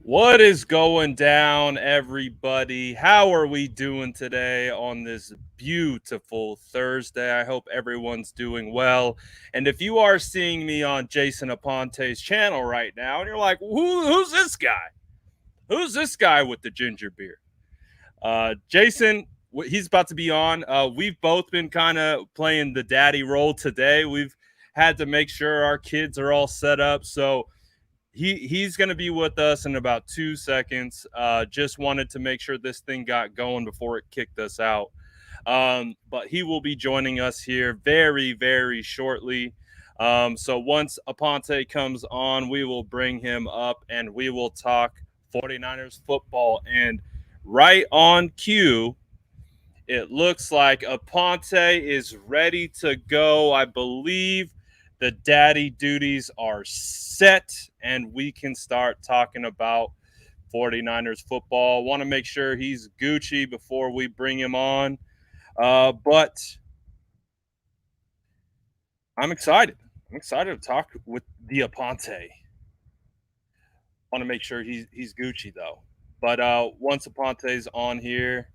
What is going down, everybody? How are we doing today on this beautiful Thursday? I hope everyone's doing well. And if you are seeing me on Jason Aponte's channel right now, and you're like, who's this guy? Who's this guy with the ginger beard? Jason, he's about to be on. We've both been kind of playing the daddy role today. We've had to make sure our kids are all set up. So he's going to be with us in about 2 seconds. Just wanted to make sure this thing got going before it kicked us out. But he will be joining us here very, very shortly. So once Aponte comes on, we will bring him up and we will talk 49ers football. And right on cue, it looks like Aponte is ready to go. I believe the daddy duties are set and we can start talking about 49ers football. Want to make sure he's Gucci before we bring him on. But I'm excited. I'm excited to talk with the Aponte. Want to make sure he's Gucci though. But once Aponte's on here,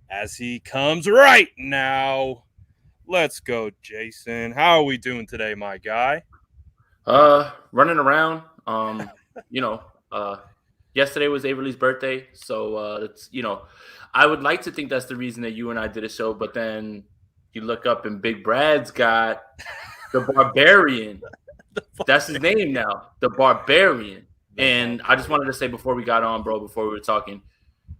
as he comes right now, let's go, Jason. How are we doing today, my guy? Running around. You know, yesterday was Avery's birthday, so it's I would like to think that's the reason that you and I did a show, but then you look up and Big Brad's got the Barbarian. That's his name now, the Barbarian. And I just wanted to say before we got on, bro, before we were talking,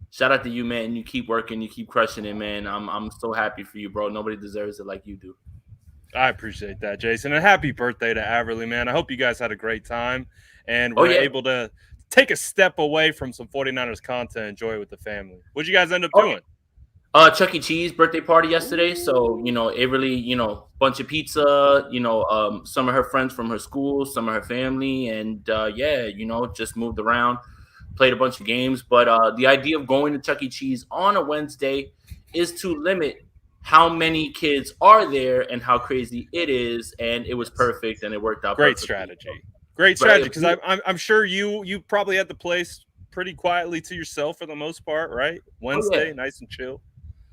shout out to you, man. You keep working, you keep crushing it, man. I'm so happy for you, bro. Nobody deserves it like you do. I appreciate that, Jason. And happy birthday to Averly, man. I hope you guys had a great time and Oh were yeah. able to take a step away from some 49ers content, enjoy it with the family. What'd you guys end up Oh, doing? Chuck E. Cheese birthday party yesterday. So, Avery, bunch of pizza, some of her friends from her school, some of her family. And yeah, just moved around, played a bunch of games. But the idea of going to Chuck E. Cheese on a Wednesday is to limit how many kids are there and how crazy it is. And it was perfect and it worked out Great perfectly. strategy. Great Right. strategy. Because I'm sure you probably had the place pretty quietly to yourself for the most part, right? Oh, yeah. Wednesday, nice and chill.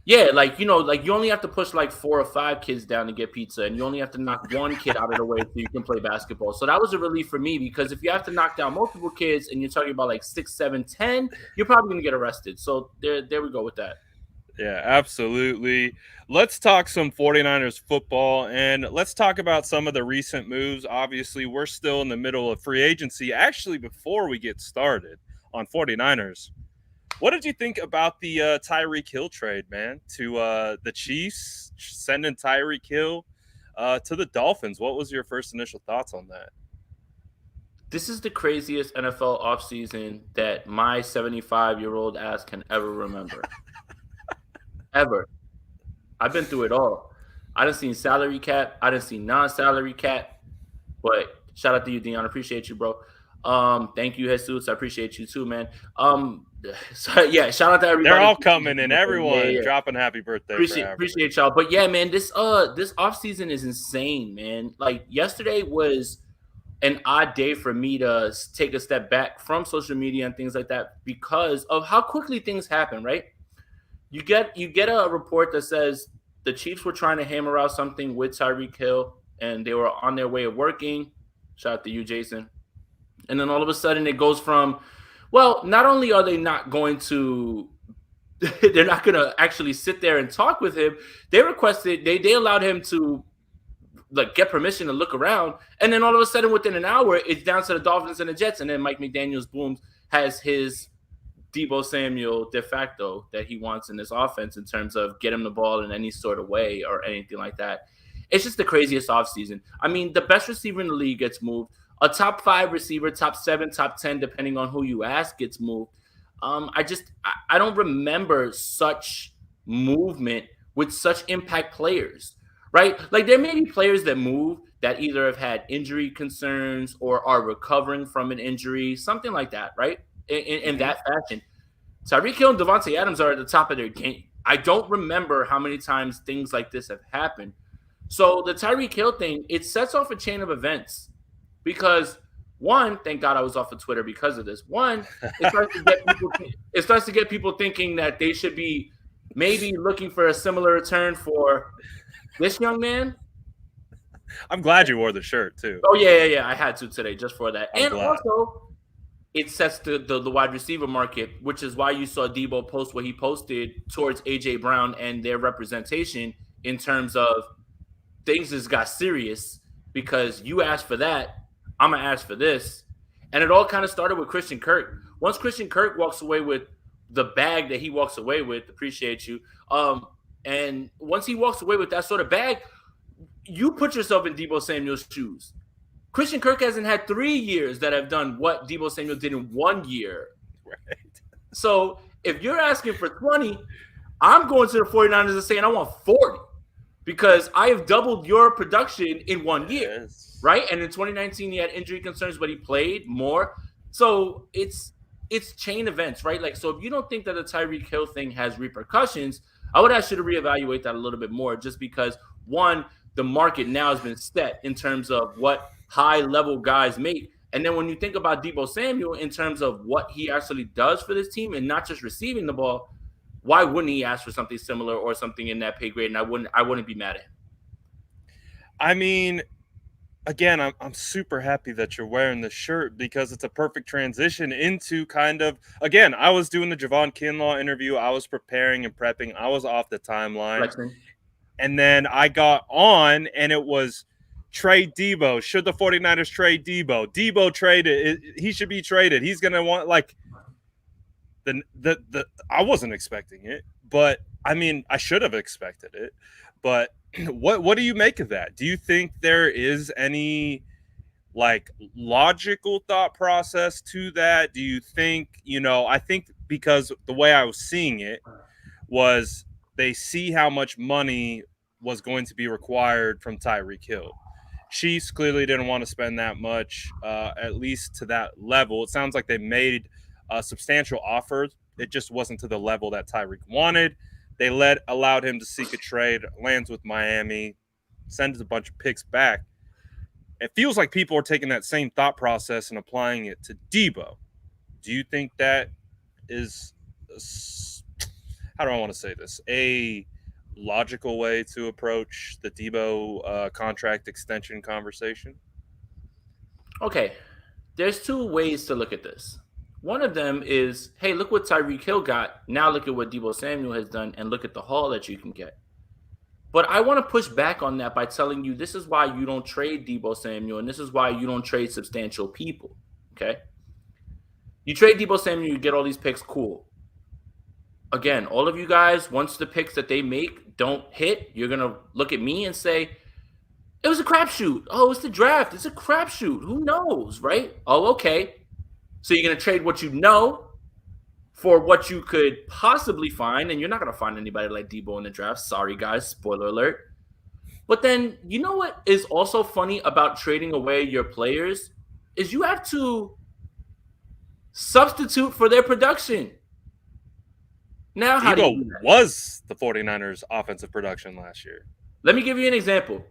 Yeah, like you only have to push like 4 or 5 kids down to get pizza, and you only have to knock one kid out of the way so you can play basketball. So that was a relief for me because if you have to knock down multiple kids and you're talking about like 6, 7, 10, you're probably gonna get arrested. So there we go with that. Yeah, absolutely. Let's talk some 49ers football and let's talk about some of the recent moves. Obviously, we're still in the middle of free agency. Actually, before we get started on 49ers, what did you think about the Tyreek Hill trade, man, to the Chiefs, sending Tyreek Hill to the Dolphins? What was your first initial thoughts on that? This is the craziest NFL offseason that my 75-year-old ass can ever remember. Ever. I've been through it all. I done seen salary cap. I done seen non-salary cap. But shout out to you, Dion. Appreciate you, bro. Thank you, Jesus. I appreciate you too, man. So yeah, shout out to everybody. They're all coming in. Everyone Yeah. dropping happy birthday. Appreciate y'all. But yeah, man, this offseason is insane, man. Like yesterday was an odd day for me to take a step back from social media and things like that because of how quickly things happen, right? You get a report that says the Chiefs were trying to hammer out something with Tyreek Hill and they were on their way of working. Shout out to you, Jason. And then all of a sudden it goes from, well, not only are they not going to they're not going to actually sit there and talk with him, they requested they allowed him to like get permission to look around, and then all of a sudden within an hour it's down to the Dolphins and the Jets, and then Mike McDaniels booms has his Deebo Samuel de facto that he wants in this offense in terms of get him the ball in any sort of way or anything like that. It's just the craziest offseason. I mean, the best receiver in the league gets moved. A top 5 receiver, top 7, top 10, depending on who you ask, gets moved. I don't remember such movement with such impact players, right? Like there may be players that move that either have had injury concerns or are recovering from an injury, something like that, right? In that fashion. Tyreek Hill and Devontae Adams are at the top of their game. I don't remember how many times things like this have happened. So the Tyreek Hill thing, it sets off a chain of events because One, thank God I was off of Twitter because of this. One, it starts to get people thinking that they should be maybe looking for a similar return for this young man. I'm glad you wore the shirt too. Oh yeah. I had to today just for that. I'm And glad. also, it sets the wide receiver market, which is why you saw Deebo post what he posted towards AJ Brown and their representation in terms of things just got serious because you asked for that, I'm gonna ask for this. And it all kind of started with Christian Kirk. Once Christian Kirk walks away with the bag that he walks away with, appreciate you. And once he walks away with that sort of bag, you put yourself in Deebo Samuel's shoes. Christian Kirk hasn't had 3 years that have done what Deebo Samuel did in 1 year. Right. So if you're asking for 20, I'm going to the 49ers and saying I want 40 because I have doubled your production in 1 year, Yes. right? And in 2019, he had injury concerns, but he played more. So it's chain events, right? Like, so if you don't think that the Tyreek Hill thing has repercussions, I would ask you to reevaluate that a little bit more just because, one, the market now has been set in terms of what high-level guys make. And then when you think about Deebo Samuel in terms of what he actually does for this team and not just receiving the ball, why wouldn't he ask for something similar or something in that pay grade? And I wouldn't be mad at him. I mean, again, I'm super happy that you're wearing this shirt because it's a perfect transition into kind of, again, I was doing the Javon Kinlaw interview. I was preparing and prepping. I was off the timeline. Flexing. And then I got on and it was trade Deebo. Should the 49ers trade Deebo? Deebo traded. He should be traded. He's going to want like the I wasn't expecting it, but I mean, I should have expected it. But what do you make of that? Do you think there is any like logical thought process to that? Do you think, I think because the way I was seeing it was they see how much money was going to be required from Tyreek Hill. Chiefs clearly didn't want to spend that much, at least to that level. It sounds like they made a substantial offer. It just wasn't to the level that Tyreek wanted. They allowed him to seek a trade, lands with Miami, sends a bunch of picks back. It feels like people are taking that same thought process and applying it to Deebo. Do you think that is, how do I want to say this, a logical way to approach the Deebo contract extension conversation? Okay, there's two ways to look at this. One of them is, hey, look what Tyreek Hill got. Now look at what Deebo Samuel has done and look at the haul that you can get. But I want to push back on that by telling you this is why you don't trade Deebo Samuel and this is why you don't trade substantial people, okay? You trade Deebo Samuel, you get all these picks, cool. Again, all of you guys, once the picks that they make don't hit, you're going to look at me and say, it was a crapshoot. Oh, it's the draft. It's a crapshoot. Who knows, right? Oh, okay. So you're going to trade what you know for what you could possibly find, and you're not going to find anybody like Deebo in the draft. Sorry, guys. Spoiler alert. But then, you know what is also funny about trading away your players is you have to substitute for their production. Now, how do you do that? Was the 49ers offensive production last year. Let me give you an example.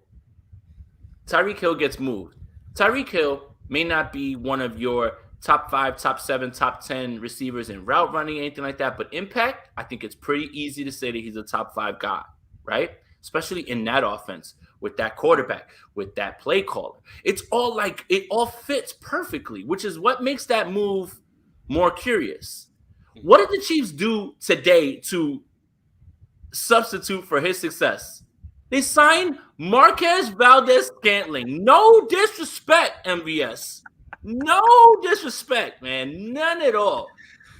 Tyreek Hill gets moved. Tyreek Hill may not be one of your top 5, top 7, top 10 receivers in route running, anything like that, but impact, I think it's pretty easy to say that he's a top 5 guy, right? Especially in that offense, with that quarterback, with that play caller. It's all like, it all fits perfectly, which is what makes that move more curious. What did the Chiefs do today to substitute for his success? They signed Marquez Valdez-Scantling. No disrespect, MVS. No disrespect, man. None at all.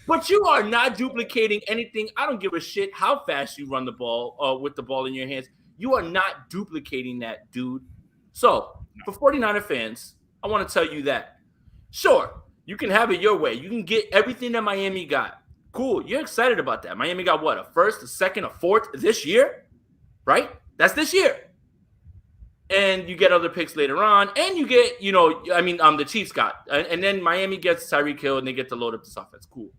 But you are not duplicating anything. I don't give a shit how fast you run the ball with the ball in your hands. You are not duplicating that, dude. So, for 49er fans, I want to tell you that. Sure, you can have it your way. You can get everything that Miami got. Cool. You're excited about that. Miami got what? A first, a second, a fourth this year? Right? That's this year. And you get other picks later on. And you get, the Chiefs got. And then Miami gets Tyreek Hill and they get to load up this offense. Cool.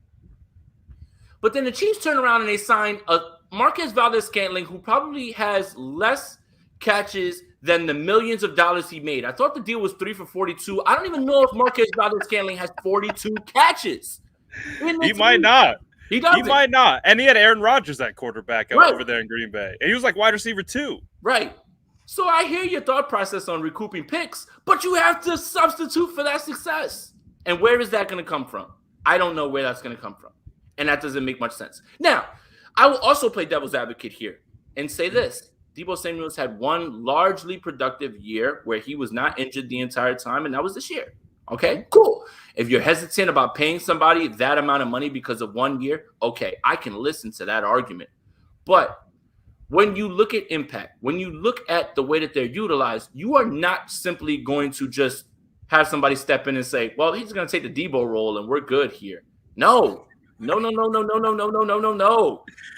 But then the Chiefs turn around and they sign a Marquez Valdez-Scantling who probably has less catches than the millions of dollars he made. I thought the deal was 3 for 42. I don't even know if Marquez Valdez-Scantling has 42 catches. He might not. He doesn't. He might not. And he had Aaron Rodgers at quarterback over there in Green Bay. And he was like wide receiver 2. Right. So I hear your thought process on recouping picks, but you have to substitute for that success. And where is that going to come from? I don't know where that's going to come from. And that doesn't make much sense. Now, I will also play devil's advocate here and say this. Deebo Samuel's had one largely productive year where he was not injured the entire time, and that was this year. Okay, cool. If you're hesitant about paying somebody that amount of money because of 1 year, okay, I can listen to that argument. But when you look at impact, when you look at the way that they're utilized, you are not simply going to just have somebody step in and say, well, he's going to take the Deebo role and we're good here. No. Deebo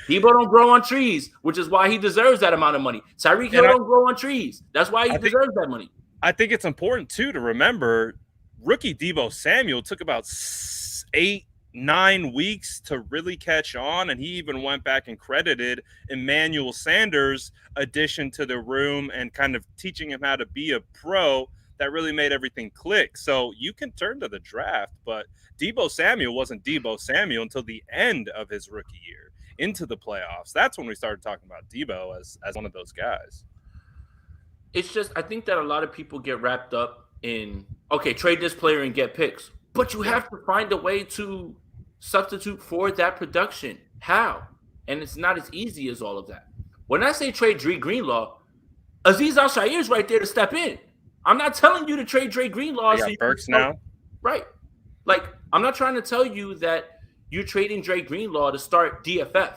don't grow on trees, which is why he deserves that amount of money. Tyreek Hill don't grow on trees. That's why he deserves that money. I think it's important, too, to remember rookie Deebo Samuel took about 8-9 weeks to really catch on, and he even went back and credited Emmanuel Sanders' addition to the room and kind of teaching him how to be a pro that really made everything click. So you can turn to the draft, but Deebo Samuel wasn't Deebo Samuel until the end of his rookie year, into the playoffs. That's when we started talking about Deebo as one of those guys. It's just, I think that a lot of people get wrapped up in, okay, trade this player and get picks, but you have to find a way to substitute for that production. How? And it's not as easy as all of that. When I say trade Dre Greenlaw, Azeez Al-Shaair is right there to step in. I'm not telling you to trade Dre Greenlaw. You got Burks now? Right. Like, I'm not trying to tell you that you're trading Dre Greenlaw to start DFF. Right.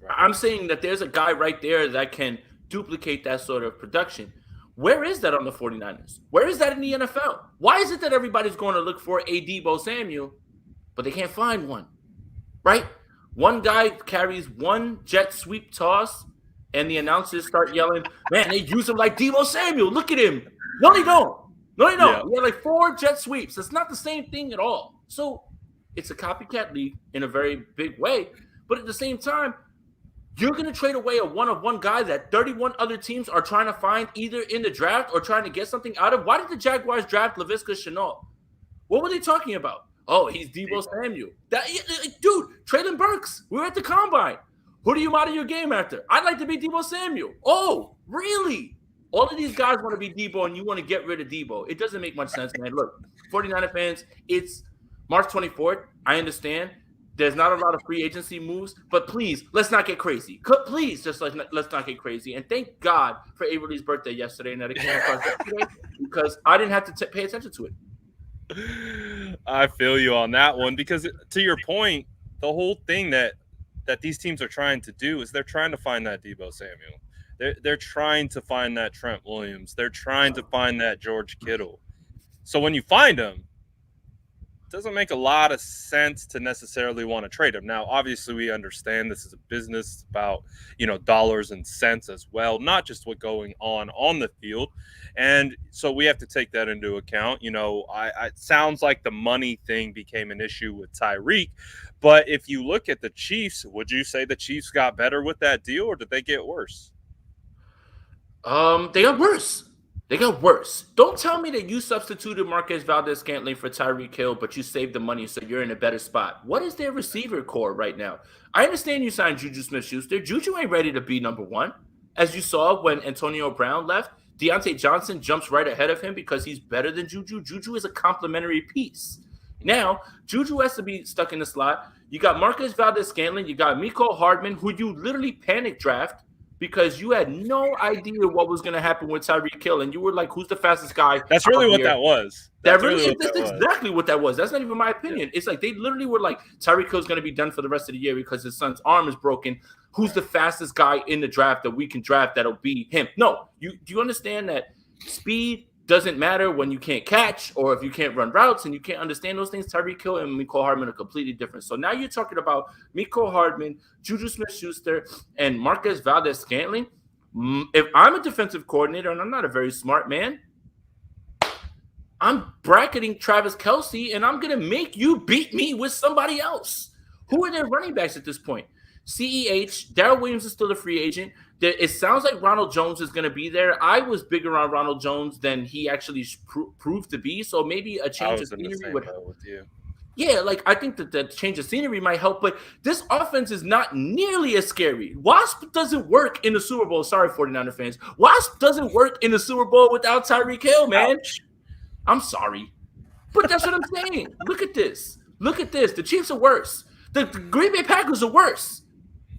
I'm saying that there's a guy right there that can duplicate that sort of production. Where is that on the 49ers? Where is that in the NFL? Why is it that everybody's going to look for a Deebo Samuel, but they can't find one? Right? One guy carries one jet sweep toss, and the announcers start yelling, man, they use him like Deebo Samuel. Look at him. No, they don't. Yeah. We had like 4 jet sweeps. It's not the same thing at all. So it's a copycat league in a very big way. But at the same time, you're going to trade away a one-of-one guy that 31 other teams are trying to find either in the draft or trying to get something out of. Why did the Jaguars draft Laviska Shenault? What were they talking about? Oh, he's Deebo Samuel. Dude, Traylon Burks. We were at the Combine. Who do you model your game after? I'd like to be Deebo Samuel. Oh, really? All of these guys want to be Deebo, and you want to get rid of Deebo. It doesn't make much sense, man. Look, 49er fans, it's March 24th. I understand. There's not a lot of free agency moves, but please, let's not get crazy. Please, just let's not get crazy. And thank God for Avery's birthday yesterday and that it came across yesterday because I didn't have to pay attention to it. I feel you on that one because, to your point, the whole thing that these teams are trying to do is they're trying to find that Deebo Samuel. They're trying to find that Trent Williams. They're trying to find that George Kittle. So when you find them, it doesn't make a lot of sense to necessarily want to trade them. Now, obviously, we understand this is a business about, dollars and cents as well, not just what's going on the field. And so we have to take that into account. It sounds like the money thing became an issue with Tyreek. But if you look at the Chiefs, would you say the Chiefs got better with that deal or did they get worse? They got worse. Don't tell me that you substituted Marquez Valdez-Scantling for Tyreek Hill, but you saved the money so you're in a better spot. What is their receiver core right now? I understand you signed Juju Smith-Schuster. Juju ain't ready to be number one. As you saw when Antonio Brown left, Deontay Johnson jumps right ahead of him because he's better than Juju. Juju is a complementary piece. Now, Juju has to be stuck in the slot. You got Marquez Valdez-Scantling. You got Mecole Hardman, who you literally panic draft because you had no idea what was going to happen with Tyreek Hill, and you were like, who's the fastest guy? That's really what that was. That's exactly what that was. That's not even my opinion. Yeah. It's like they literally were like, Tyreek Hill's going to be done for the rest of the year because his son's arm is broken. Who's the fastest guy in the draft that we can draft that'll be him? No. Do you understand that speed doesn't matter when you can't catch or if you can't run routes and you can't understand those things? Tyreek Hill and Mecole Hardman are completely different. So now you're talking about Mecole Hardman, Juju Smith-Schuster, and Marquez Valdez-Scantling. If I'm a defensive coordinator and I'm not a very smart man, I'm bracketing Travis Kelce and I'm going to make you beat me with somebody else. Who are their running backs at this point? CEH, Darrell Williams is still a free agent. It sounds like Ronald Jones is going to be there. I was bigger on Ronald Jones than he actually proved to be. So maybe a I change of was in the scenery same would boat with you. Yeah, like I think that the change of scenery might help, but this offense is not nearly as scary. Wasp doesn't work in the Super Bowl. Sorry, 49er fans. Wasp doesn't work in the Super Bowl without Tyreek Hill, man. Ouch. I'm sorry. But that's what I'm saying. Look at this. Look at this. The Chiefs are worse. The Green Bay Packers are worse.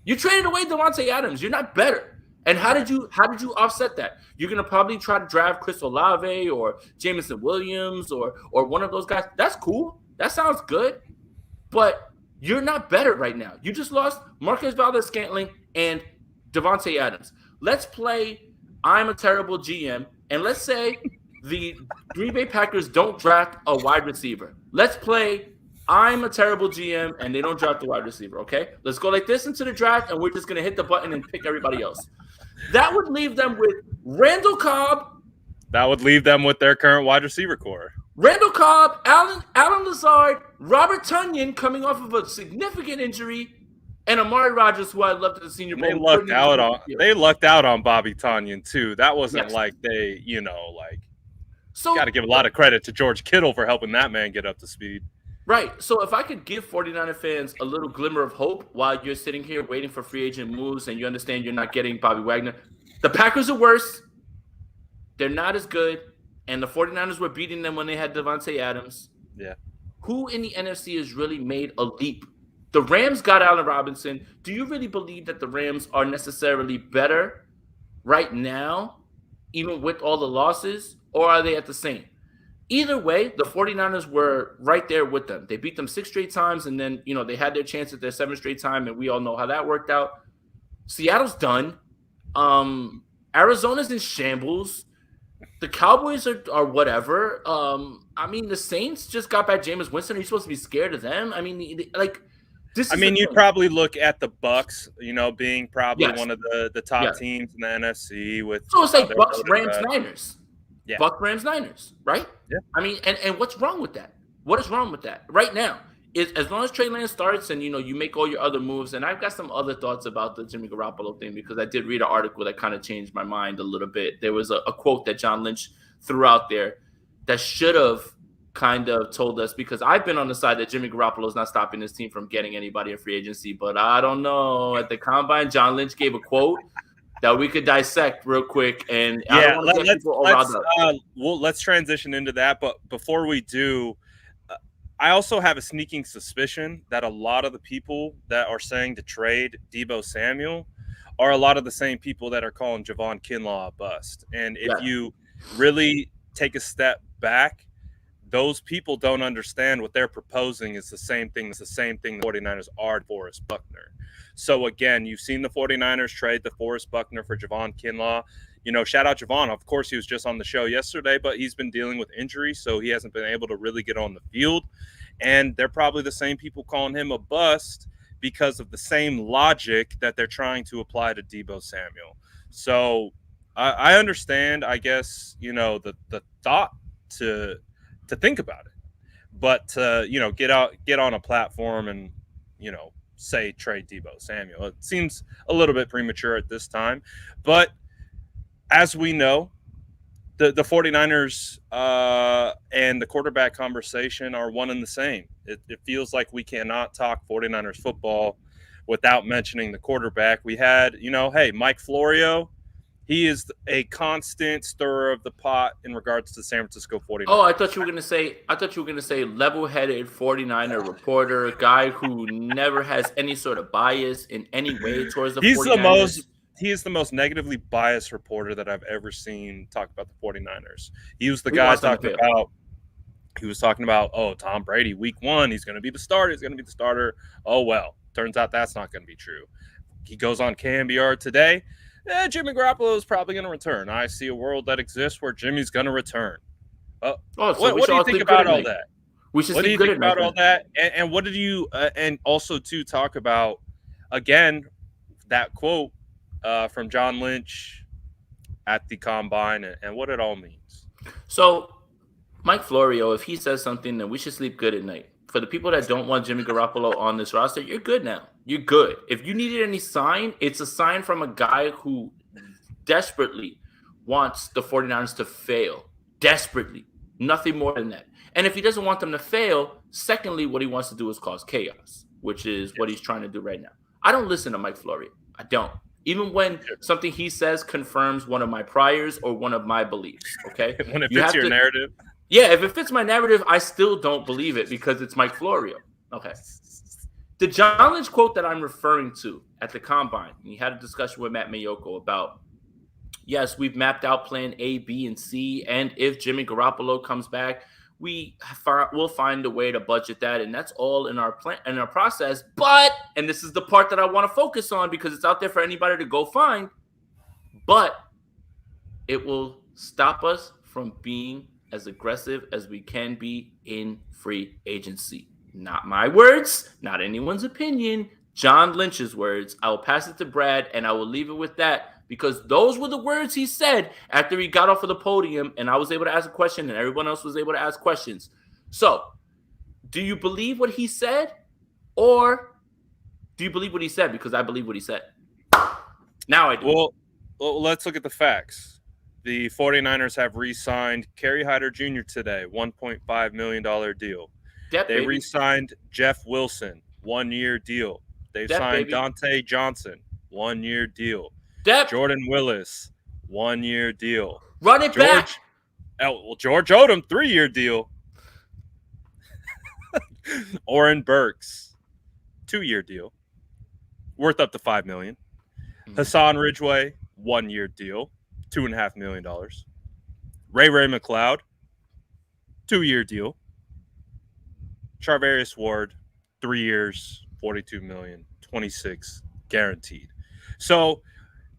You traded away Devontae Adams. You're not better. And how did you offset that? You're gonna probably try to draft Chris Olave or Jameson Williams or one of those guys. That's cool. That sounds good. But you're not better right now. You just lost Marquez Valdes-Scantling and Devontae Adams. Let's play I'm a terrible GM, and let's say the Green Bay Packers don't draft a wide receiver. Let's play I'm a terrible GM, and they don't draft a wide receiver, okay? Let's go like this into the draft, and we're just going to hit the button and pick everybody else. That would leave them with Randall Cobb. That would leave them with their current wide receiver core. Randall Cobb, Alan Lazard, Robert Tonyan coming off of a significant injury, and Amari Rodgers, who I loved at the Senior Bowl. They lucked out on Bobby Tonyan too. That wasn't like they, got to give a lot of credit to George Kittle for helping that man get up to speed. Right. So if I could give 49er fans a little glimmer of hope while you're sitting here waiting for free agent moves and you understand you're not getting Bobby Wagner, the Packers are worse. They're not as good. And the 49ers were beating them when they had Devontae Adams. Yeah. Who in the NFC has really made a leap? The Rams got Allen Robinson. Do you really believe that the Rams are necessarily better right now, even with all the losses, or are they at the same? Either way, the 49ers were right there with them. They beat them 6 straight times, and then, they had their chance at their 7th straight time, and we all know how that worked out. Seattle's done. Arizona's in shambles. The Cowboys are whatever. The Saints just got back Jameis Winston. Are you supposed to be scared of them? You'd probably look at the Bucks, being probably one of the top teams in the NFC. So it's like Bucks, Rams, Niners. Yeah. Bucks, Rams, Niners, right? Yeah. And what's wrong with that? What is wrong with that right now? Is as long as Trey Lance starts and you make all your other moves, and I've got some other thoughts about the Jimmy Garoppolo thing because I did read an article that kind of changed my mind a little bit. There was a quote that John Lynch threw out there that should have kind of told us, because I've been on the side that Jimmy Garoppolo is not stopping his team from getting anybody in free agency, but I don't know. At the Combine, John Lynch gave a quote that we could dissect real quick, and let's transition into that. But before we do, I also have a sneaking suspicion that a lot of the people that are saying to trade Deebo Samuel are a lot of the same people that are calling Javon Kinlaw a bust. And if you really take a step back, those people don't understand what they're proposing is the same thing. It's the same thing the 49ers are to Forrest Buckner. So, again, you've seen the 49ers trade the Forrest Buckner for Javon Kinlaw. Shout out Javon. Of course, he was just on the show yesterday, but he's been dealing with injury, so he hasn't been able to really get on the field. And they're probably the same people calling him a bust because of the same logic that they're trying to apply to Deebo Samuel. So I understand, I guess, the thought to think about it, but to, get on a platform and, say trade Deebo Samuel. It seems a little bit premature at this time, but as we know, the 49ers and the quarterback conversation are one and the same. It feels like we cannot talk 49ers football without mentioning the quarterback. We had, Mike Florio. He is a constant stirrer of the pot in regards to the San Francisco 49ers. Oh, I thought you were gonna say level-headed 49er reporter, guy who never has any sort of bias in any way towards the 49ers. He is the most negatively biased reporter that I've ever seen talk about the 49ers. He was the guy talking about, Tom Brady, week 1, he's going to be the starter. Oh, well, turns out that's not going to be true. He goes on KMBR today. Jimmy Garoppolo is probably going to return. I see a world that exists where Jimmy's going to return. What do you think about all that? What do you think about all that? And what did you and also to talk about, again, that quote from John Lynch at the Combine and what it all means. So, Mike Florio, if he says something, then we should sleep good at night. for the people that don't want Jimmy Garoppolo on this roster, you're good now. You're good. If you needed any sign, it's a sign from a guy who desperately wants the 49ers to fail. Desperately. Nothing more than that. And if he doesn't want them to fail, secondly, what he wants to do is cause chaos, which is what he's trying to do right now. I don't listen to Mike Florio. I don't. Even when something he says confirms one of my priors or one of my beliefs, okay? When it fits your narrative. Yeah, if it fits my narrative, I still don't believe it because it's Mike Florio. Okay. The John Lynch quote that I'm referring to at the Combine, and he had a discussion with Matt Mayoko about, yes, we've mapped out plan A, B, and C, and if Jimmy Garoppolo comes back, we'll find a way to budget that, and that's all in our plan, in our process. But, and this is the part that I want to focus on because it's out there for anybody to go find, but it will stop us from being as aggressive as we can be in free agency. Not my words, not anyone's opinion, John Lynch's words. I will pass it to Brad, and I will leave it with that because those were the words he said after he got off of the podium, and I was able to ask a question, and everyone else was able to ask questions. So, do you believe what he said, or do you believe what he said? Because I believe what he said. Now I do. Well, let's look at the facts. The 49ers have re-signed Kerry Hyder Jr. today, $1.5 million deal. They re-signed Jeff Wilson, 1-year deal. They've signed Dante Johnson, 1-year deal. Jordan Willis, 1-year deal. Run it back. George Odom, 3-year deal. Oren Burks, 2-year deal, worth up to $5 million. Hassan Ridgeway, 1-year deal, $2.5 million. Ray McLeod, 2-year deal. Charvarius Ward, 3 years, $42 million, 26 guaranteed. So,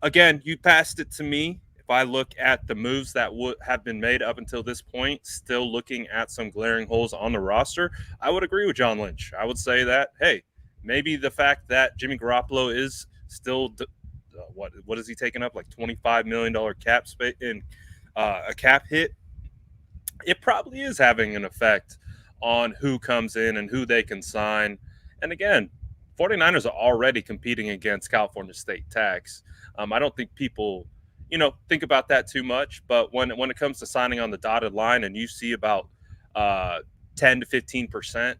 again, you passed it to me. If I look at the moves that would have been made up until this point, still looking at some glaring holes on the roster, I would agree with John Lynch. I would say that, hey, maybe the fact that Jimmy Garoppolo is still what is he taking up, like $25 million cap space in a cap hit, it probably is having an effect on who comes in and who they can sign. And again, 49ers are already competing against California state tax. I don't think people, think about that too much. But when it comes to signing on the dotted line and you see about 10 to 15%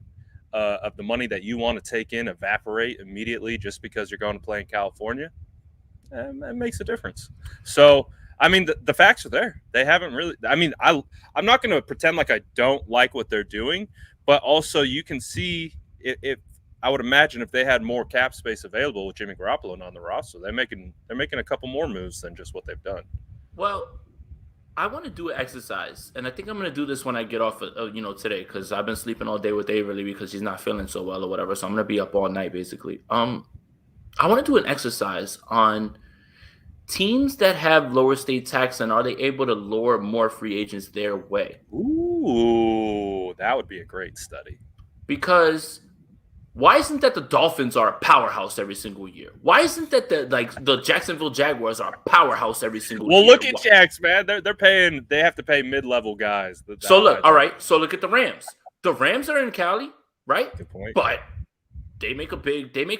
of the money that you want to take in evaporate immediately just because you're going to play in California, that makes a difference. So, I mean, the facts are there. They haven't really – I'm not going to pretend like I don't like what they're doing, but also you can see if I would imagine if they had more cap space available with Jimmy Garoppolo on the roster, they're making a couple more moves than just what they've done. Well, I want to do an exercise, and I think I'm going to do this when I get off today because I've been sleeping all day with Avery because she's not feeling so well or whatever, so I'm going to be up all night basically. I want to do an exercise on teams that have lower state tax, and are they able to lure more free agents their way? Ooh, that would be a great study. Because why isn't that the Dolphins are a powerhouse every single year? Why isn't that the Jacksonville Jaguars are a powerhouse every single year? Well, look at Jags, man. They have to pay mid-level guys. So look at the Rams. The Rams are in Cali, right? Good point. But they make a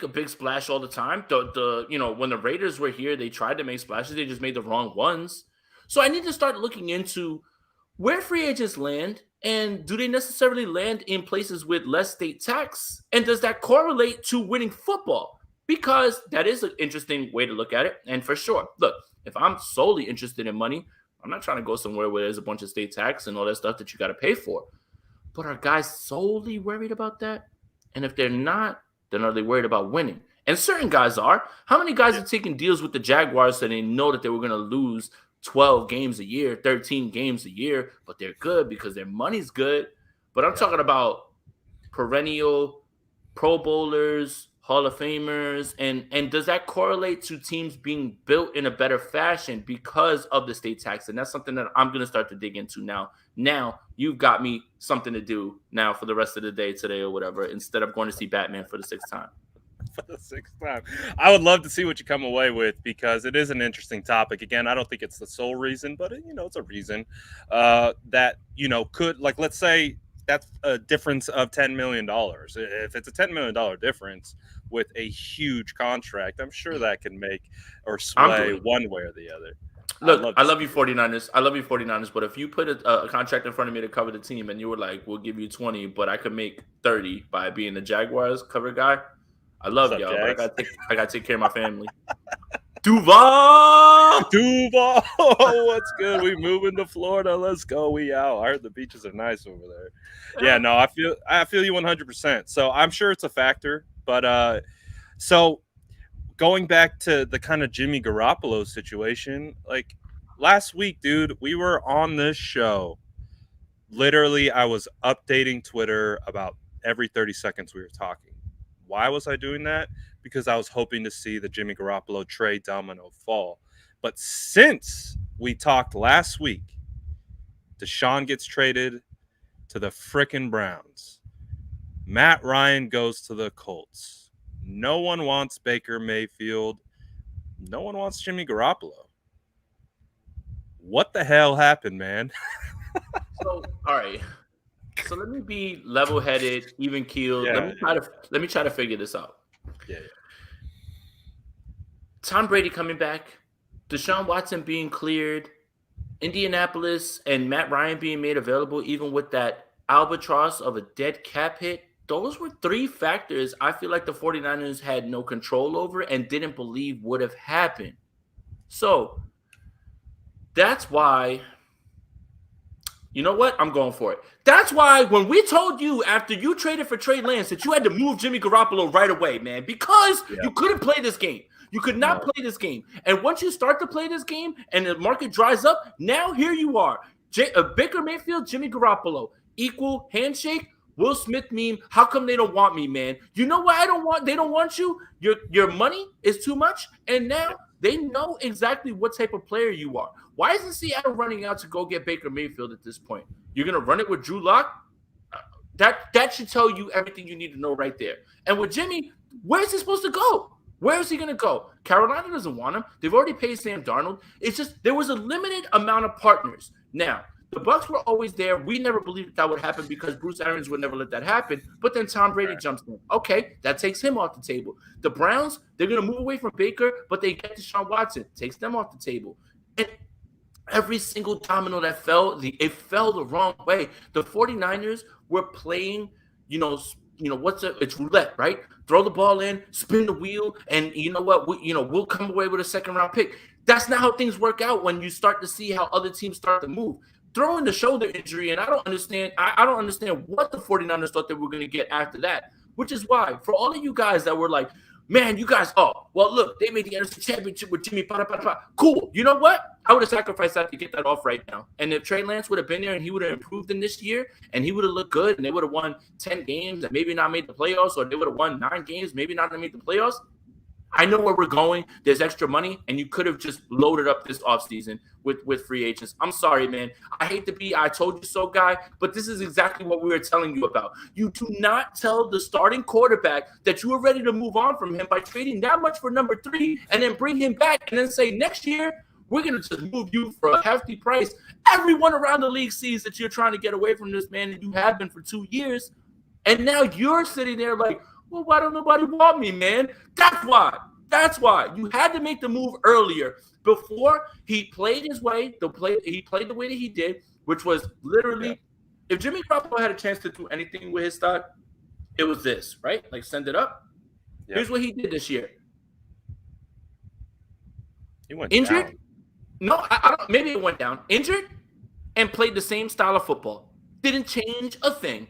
big splash all the time. When the Raiders were here, they tried to make splashes. They just made the wrong ones. So I need to start looking into where free agents land, and do they necessarily land in places with less state tax? And does that correlate to winning football? Because that is an interesting way to look at it. And for sure, look, if I'm solely interested in money, I'm not trying to go somewhere where there's a bunch of state tax and all that stuff that you got to pay for. But are guys solely worried about that? And if they're not, then are they worried about winning? And certain guys are. How many guys are taking deals with the Jaguars so they know that they were going to lose 12 games a year, 13 games a year, but they're good because their money's good? But I'm talking about perennial Pro Bowlers, Hall of Famers, and does that correlate to teams being built in a better fashion because of the state tax? And that's something that I'm going to start to dig into now. Now, you've got me something to do now for the rest of the day today or whatever, instead of going to see Batman for the 6th time. For the 6th time. I would love to see what you come away with because it is an interesting topic. Again, I don't think it's the sole reason, but it's a reason that, could, like, let's say that's a difference of $10 million. If it's a $10 million difference with a huge contract, I'm sure that can make or I'm sway doing it. one way or the other. I'd Look, love I to love see you it. 49ers. I love you 49ers, but if you put a contract in front of me to cover the team and you were like, we'll give you 20, but I could make 30 by being the Jaguars cover guy, I What's love up, y'all, but Jags? I gotta take care of my family. Duval! Duval, what's good? We moving to Florida. Let's go. We out. I heard the beaches are nice over there. Yeah, no, I feel you 100%. So I'm sure it's a factor, but so going back to the kind of Jimmy Garoppolo situation, like last week, dude, we were on this show. Literally, I was updating Twitter about every 30 seconds we were talking. Why was I doing that? Because I was hoping to see the Jimmy Garoppolo trade domino fall. But since we talked last week, Deshaun gets traded to the frickin' Browns. Matt Ryan goes to the Colts. No one wants Baker Mayfield. No one wants Jimmy Garoppolo. What the hell happened, man? So, all right. So let me be level-headed, even keeled. Yeah, Let me try to figure this out. yeah. Tom Brady coming back, Deshaun Watson being cleared, Indianapolis and Matt Ryan being made available, even with that albatross of a dead cap hit. Those were three factors I feel like the 49ers had no control over and didn't believe would have happened. So that's why, you know what? I'm going for it. That's why when we told you after you traded for Trey Lance that you had to move Jimmy Garoppolo right away, man, because you couldn't play this game. You could not play this game. And once you start to play this game and the market dries up, now here you are. Baker Mayfield, Jimmy Garoppolo, equal handshake, Will Smith meme. How come they don't want me, man? You know why they don't want you? Your money is too much. And now they know exactly what type of player you are. Why isn't Seattle running out to go get Baker Mayfield at this point? You're going to run it with Drew Lock? That should tell you everything you need to know right there. And with Jimmy, where's he supposed to go? Where is he going to go? Carolina doesn't want him. They've already paid Sam Darnold. It's just there was a limited amount of partners. Now, the Bucs were always there. We never believed that would happen because Bruce Arians would never let that happen. But then Tom Brady jumps in. Okay, that takes him off the table. The Browns, they're going to move away from Baker, but they get Deshaun Watson. Takes them off the table. And every single domino that fell, it fell the wrong way. The 49ers were playing, it's roulette, right? Throw the ball in, spin the wheel, and you know what? We'll come away with a second-round pick. That's not how things work out when you start to see how other teams start to move. Throwing the shoulder injury, and I don't understand what the 49ers thought they were going to get after that, which is why, for all of you guys that were like, man, you guys, look, they made the NFC Championship with Jimmy. Cool. You know what? I would have sacrificed that to get that off right now. And if Trey Lance would have been there and he would have improved in this year and he would have looked good and they would have won 10 games and maybe not made the playoffs, or they would have won 9 games, maybe not made the playoffs, I know where we're going. There's extra money, and you could have just loaded up this offseason with free agents. I'm sorry, man. I hate to be I told you so guy, but this is exactly what we were telling you about. You do not tell the starting quarterback that you are ready to move on from him by trading that much for number 3 and then bring him back and then say next year we're going to just move you for a hefty price. Everyone around the league sees that you're trying to get away from this man, and you have been for 2 years. And now you're sitting there like, well, why don't nobody want me, man? That's why. That's why. You had to make the move earlier before he played his way. He played the way that he did, which was literally, if Jimmy Garoppolo had a chance to do anything with his stock, it was this, right? Like send it up. Yep. Here's what he did this year. He went injured. Down. No, I don't. Maybe it went down. Injured and played the same style of football. Didn't change a thing.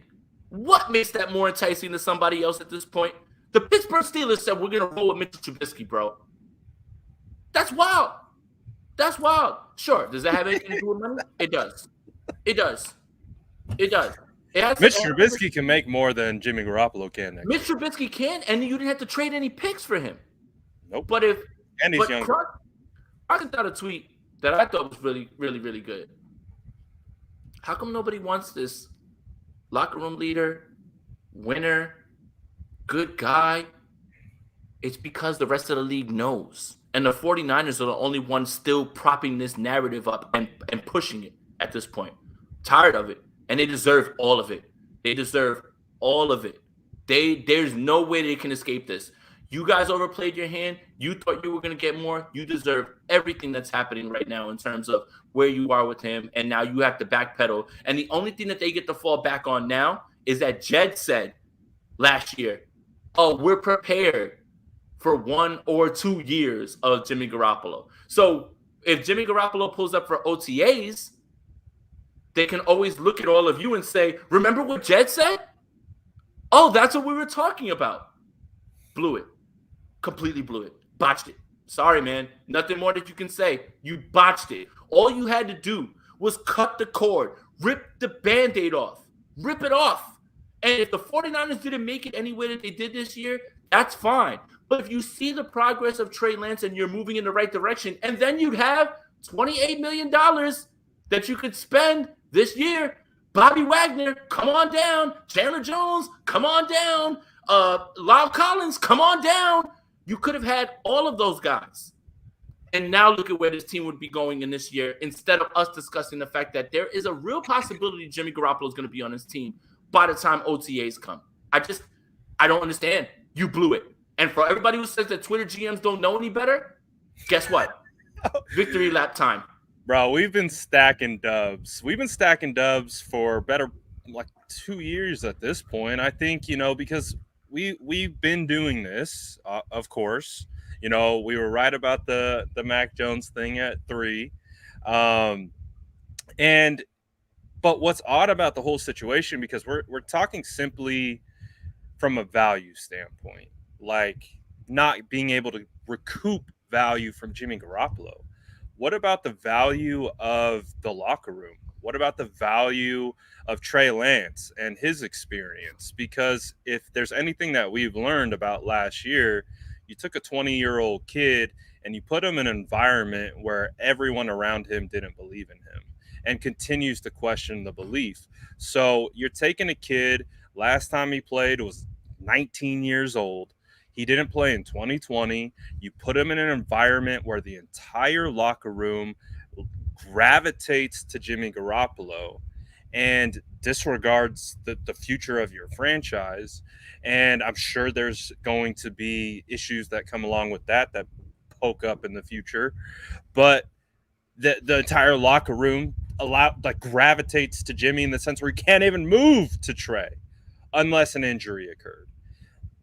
What makes that more enticing to somebody else at this point? The Pittsburgh Steelers said we're going to roll with Mitchell Trubisky, bro. That's wild. That's wild. Sure. Does that have anything to do with money? It does. It does. It does. Mitch Trubisky can make more than Jimmy Garoppolo can. Mitch Trubisky can, and you didn't have to trade any picks for him. Nope. But he's younger. I sent out a tweet that I thought was really, really, really good. How come nobody wants this locker room leader, winner, good guy? It's because the rest of the league knows. And the 49ers are the only ones still propping this narrative up and pushing it at this point. Tired of it. And they deserve all of it. They deserve all of it. There's no way they can escape this. You guys overplayed your hand. You thought you were going to get more. You deserve everything that's happening right now in terms of where you are with him, and now you have to backpedal. And the only thing that they get to fall back on now is that Jed said last year, oh, we're prepared for 1 or 2 years of Jimmy Garoppolo. So if Jimmy Garoppolo pulls up for OTAs, they can always look at all of you and say, remember what Jed said? Oh, that's what we were talking about. Blew it. Completely blew it. Botched it. Sorry, man. Nothing more that you can say. You botched it. All you had to do was cut the cord, rip the Band-Aid off, rip it off. And if the 49ers didn't make it any way that they did this year, that's fine. But if you see the progress of Trey Lance and you're moving in the right direction, and then you'd have $28 million that you could spend this year. Bobby Wagner, come on down. Chandler Jones, come on down. Lyle Collins, come on down. You could have had all of those guys. And now look at where this team would be going in this year instead of us discussing the fact that there is a real possibility Jimmy Garoppolo is going to be on his team by the time OTAs come. I don't understand. You blew it. And for everybody who says that Twitter GMs don't know any better, guess what? Victory lap time. Bro, we've been stacking dubs. We've been stacking dubs for better like 2 years at this point. I think, because we've been doing this, of course. We were right about the Mac Jones thing at 3. But what's odd about the whole situation, because we're talking simply from a value standpoint, like not being able to recoup value from Jimmy Garoppolo. What about the value of the locker room? What about the value of Trey Lance and his experience? Because if there's anything that we've learned about last year, you took a 20-year-old kid and you put him in an environment where everyone around him didn't believe in him and continues to question the belief. So you're taking a kid, last time he played was 19 years old. He didn't play in 2020. You put him in an environment where the entire locker room gravitates to Jimmy Garoppolo and disregards the future of your franchise. And I'm sure there's going to be issues that come along with that poke up in the future. But the entire locker room gravitates to Jimmy in the sense where he can't even move to Trey unless an injury occurred.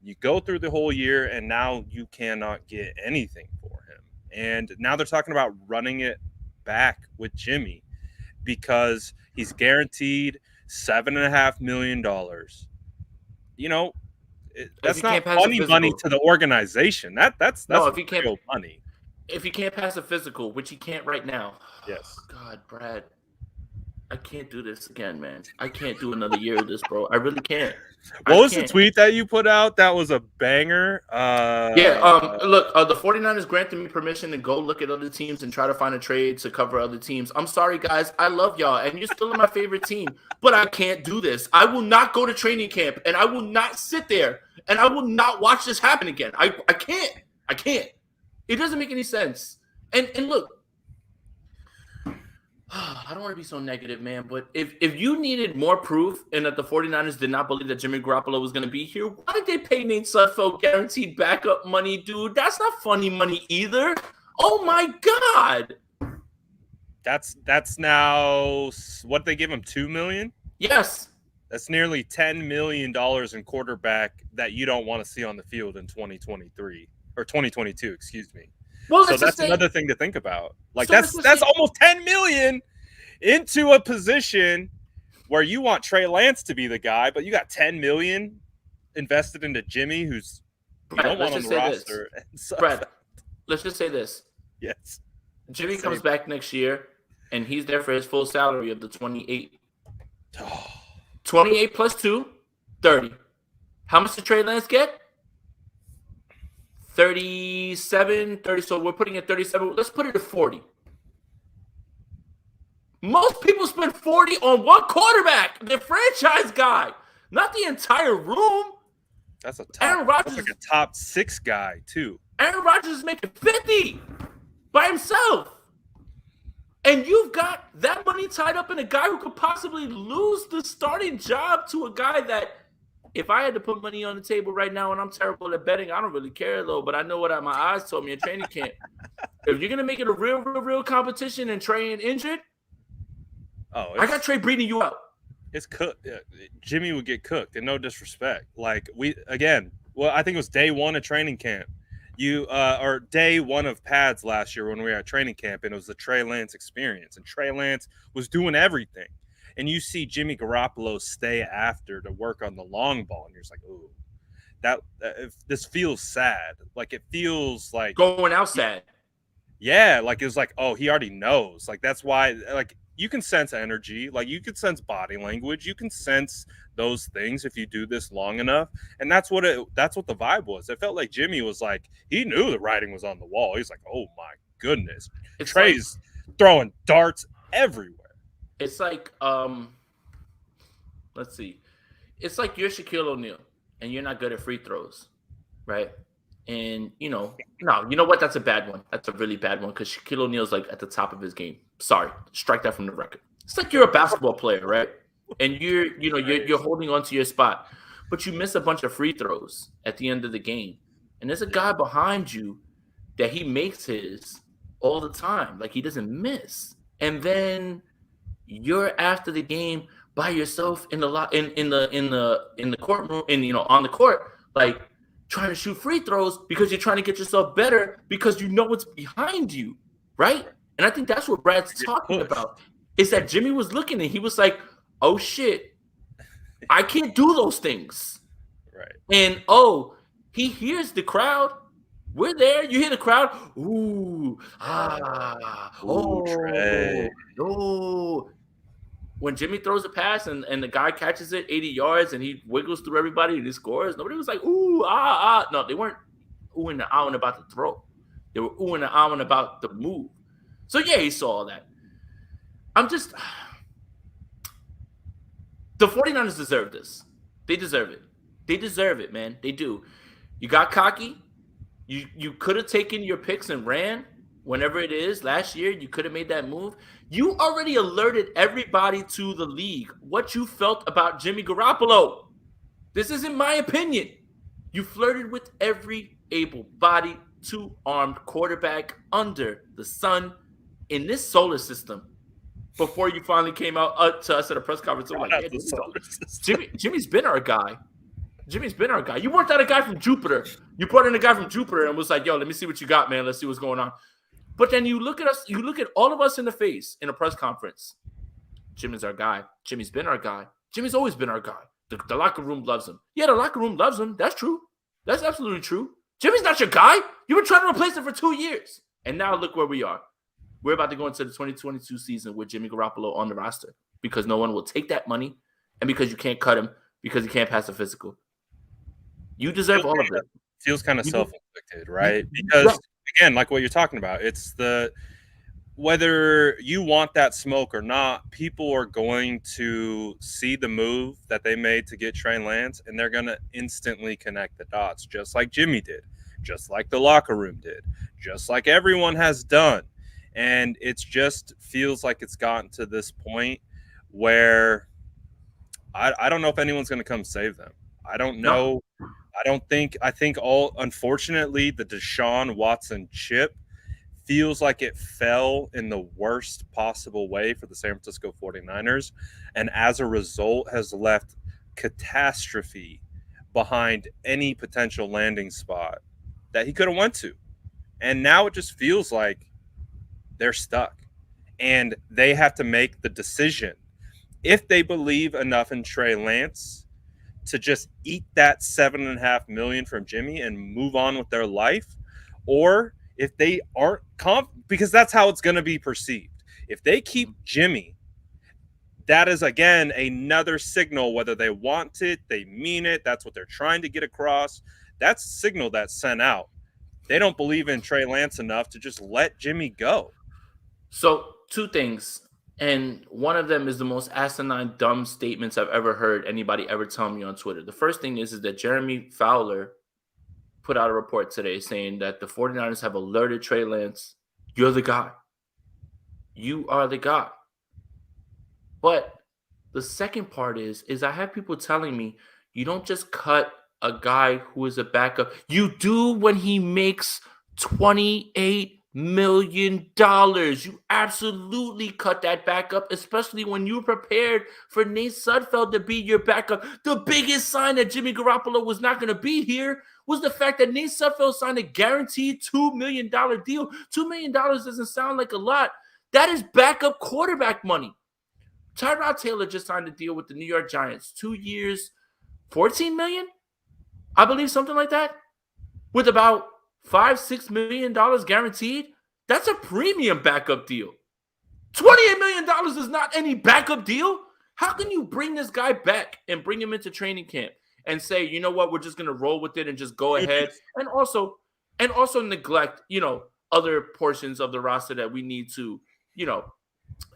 You go through the whole year, and now you cannot get anything for him. And now they're talking about running it back with Jimmy because he's guaranteed $7.5 million. That's not funny money to the organization. That's real money. If he can't pass a physical, which he can't right now. Yes. Oh, God, Brad. I can't do this again, man. I can't do another year of this, bro. I really can't. What was the tweet that you put out? That was a banger. Look, the 49ers granted me permission to go look at other teams and try to find a trade to cover other teams. I'm sorry, guys. I love y'all, and you're still my favorite team, but I can't do this. I will not go to training camp, and I will not sit there, and I will not watch this happen again. I can't. I can't. It doesn't make any sense. And look, I don't want to be so negative, man, but if you needed more proof and that the 49ers did not believe that Jimmy Garoppolo was going to be here, why did they pay Nate Sudfeld guaranteed backup money, dude? That's not funny money either. Oh, my God. That's now what they give him, $2 million? Yes. That's nearly $10 million in quarterback that you don't want to see on the field in 2023 or 2022, excuse me. Well, so that's another thing to think about. Like that's almost $10 million into a position where you want Trey Lance to be the guy, but you got $10 million invested into Jimmy, who's you don't want on the roster. Brad, let's just say this. Yes. Jimmy comes back next year, and he's there for his full salary of the 28. 28 plus 2, 30. How much did Trey Lance get? 37, 30. So we're putting it 37. Let's put it at 40. Most people spend 40 on one quarterback, the franchise guy, not the entire room. That's like a top 6 guy, too. Aaron Rodgers is making 50 by himself. And you've got that money tied up in a guy who could possibly lose the starting job to a guy that, if I had to put money on the table right now, and I'm terrible at betting, I don't really care though, but I know what my eyes told me in training camp. If you're gonna make it a real competition and Trey injured, I got Trey breathing you out. It's cooked. Jimmy would get cooked, and no disrespect. Like I think it was day one of training camp. Or day one of pads last year when we were at training camp, and it was the Trey Lance experience, and Trey Lance was doing everything. And you see Jimmy Garoppolo stay after to work on the long ball, and you're just like, ooh, this feels sad. Like it feels like going out sad. Yeah, like it was like, oh, he already knows. Like that's why, like you can sense energy, like you can sense body language, you can sense those things if you do this long enough. And that's what the vibe was. It felt like Jimmy was like, he knew the writing was on the wall. He's like, oh my goodness, Trey's throwing darts everywhere. It's like, let's see. It's like you're Shaquille O'Neal and you're not good at free throws, right? And, you know what? That's a bad one. That's a really bad one because Shaquille O'Neal's like at the top of his game. Sorry, strike that from the record. It's like you're a basketball player, right? And you're holding on to your spot, but you miss a bunch of free throws at the end of the game. And there's a guy behind you that he makes his all the time. Like he doesn't miss. And then you're after the game by yourself in the courtroom and on the court, like trying to shoot free throws because you're trying to get yourself better because you know what's behind you, right? And I think that's what Brad's talking about. Is that Jimmy was looking and he was like, oh shit, I can't do those things. Right. And he hears the crowd. We're there. You hear the crowd. Ooh, Trey. Oh. When Jimmy throws a pass and the guy catches it 80 yards and he wiggles through everybody and he scores, nobody was like, ooh, No, they weren't oohing and ahhing about the throw. They were oohing and ahhing about the move. So, yeah, he saw all that. The 49ers deserve this. They deserve it. They deserve it, man. They do. You got cocky. You could have taken your picks and ran whenever it is. Last year, you could have made that move. You already alerted everybody to the league what you felt about Jimmy Garoppolo. This isn't my opinion. You flirted with every able-bodied, two-armed quarterback under the sun in this solar system before you finally came out to us at a press conference. I'm like, Jimmy's been our guy. Jimmy's been our guy. You worked out a guy from Jupiter. You brought in a guy from Jupiter and was like, yo, let me see what you got, man. Let's see what's going on. But then you look at us, you look at all of us in the face in a press conference. Jimmy's our guy. Jimmy's been our guy. Jimmy's always been our guy. The locker room loves him. Yeah, the locker room loves him. That's true. That's absolutely true. Jimmy's not your guy. You've been trying to replace him for 2 years. And now look where we are. We're about to go into the 2022 season with Jimmy Garoppolo on the roster because no one will take that money and because you can't cut him because he can't pass a physical. You deserve all of it. Feels kind of self-inflicted, right? Because, again, like what you're talking about, it's whether you want that smoke or not, people are going to see the move that they made to get Trey Lance, and they're going to instantly connect the dots, just like Jimmy did, just like the locker room did, just like everyone has done. And it just feels like it's gotten to this point where I don't know if anyone's going to come save them. I don't know. No. I think unfortunately, the Deshaun Watson chip feels like it fell in the worst possible way for the San Francisco 49ers. And as a result, has left catastrophe behind any potential landing spot that he could have went to. And now it just feels like they're stuck and they have to make the decision if they believe enough in Trey Lance to just eat that $7.5 million from Jimmy and move on with their life, or if they aren't because that's how it's going to be perceived. If they keep Jimmy, that is again another signal, whether they want it, they mean it, that's what they're trying to get across. That's a signal that's sent out. They don't believe in Trey Lance enough to just let Jimmy go. So 2 things. And one of them is the most asinine, dumb statements I've ever heard anybody ever tell me on Twitter. The first thing is that Jeremy Fowler put out a report today saying that the 49ers have alerted Trey Lance, you're the guy. You are the guy. But the second part is I have people telling me you don't just cut a guy who is a backup. You do when he makes $28 million. You absolutely cut that backup, especially when you prepared for Nate Sudfeld to be your backup. The biggest sign that Jimmy Garoppolo was not going to be here was the fact that Nate Sudfeld signed a guaranteed $2 million deal. $2 million doesn't sound like a lot. That is backup quarterback money. Tyrod Taylor just signed a deal with the New York Giants. 2 years, $14 million, I believe, something like that, with about $5-6 million guaranteed. That's a premium backup deal. $28 million is not any backup deal. How can you bring this guy back and bring him into training camp and say, you know what, we're just going to roll with it and just go ahead and also neglect, other portions of the roster that we need to,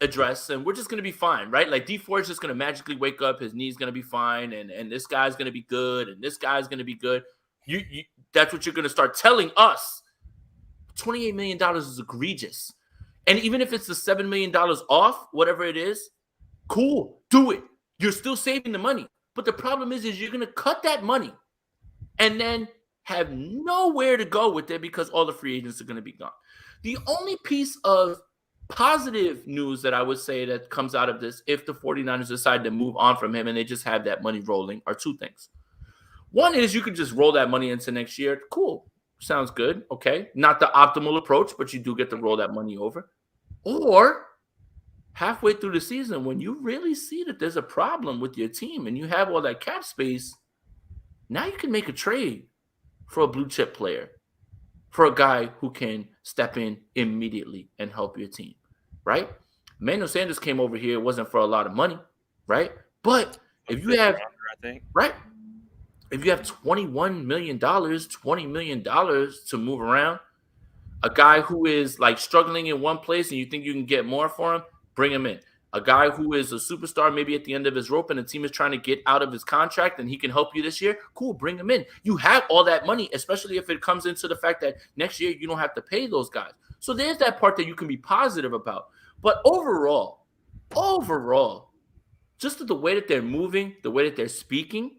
address, and we're just going to be fine, right? Like D4 is just going to magically wake up, his knee's going to be fine, and this guy's going to be good, and this guy's going to be good. You that's what you're going to start telling us. $28 million is egregious. And even if it's the $7 million off, whatever it is, cool, do it. You're still saving the money. But the problem is you're going to cut that money and then have nowhere to go with it because all the free agents are going to be gone. The only piece of positive news that I would say that comes out of this, if the 49ers decide to move on from him and they just have that money rolling, are two things. One is you could just roll that money into next year. Cool. Sounds good. Okay. Not the optimal approach, but you do get to roll that money over. Or halfway through the season, when you really see that there's a problem with your team and you have all that cap space, now you can make a trade for a blue chip player, for a guy who can step in immediately and help your team, right? Emmanuel Sanders came over here. It wasn't for a lot of money, right? But if you have, right? If you have $21 million, $20 million to move around, a guy who is like struggling in one place and you think you can get more for him, bring him in. A guy who is a superstar, maybe at the end of his rope, and the team is trying to get out of his contract and he can help you this year, cool, bring him in. You have all that money, especially if it comes into the fact that next year you don't have to pay those guys. So there's that part that you can be positive about. But overall, just the way that they're moving, the way that they're speaking,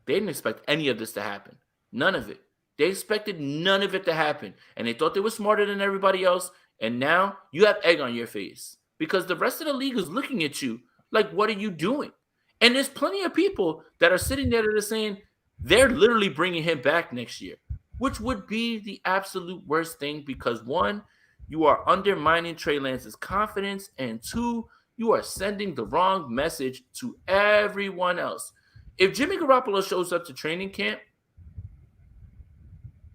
they didn't expect any of this to happen. None of it. They expected none of it to happen. And they thought they were smarter than everybody else. And now you have egg on your face because the rest of the league is looking at you like, what are you doing? And there's plenty of people that are sitting there that are saying they're literally bringing him back next year, which would be the absolute worst thing because, one, you are undermining Trey Lance's confidence, and two, you are sending the wrong message to everyone else. If Jimmy Garoppolo shows up to training camp,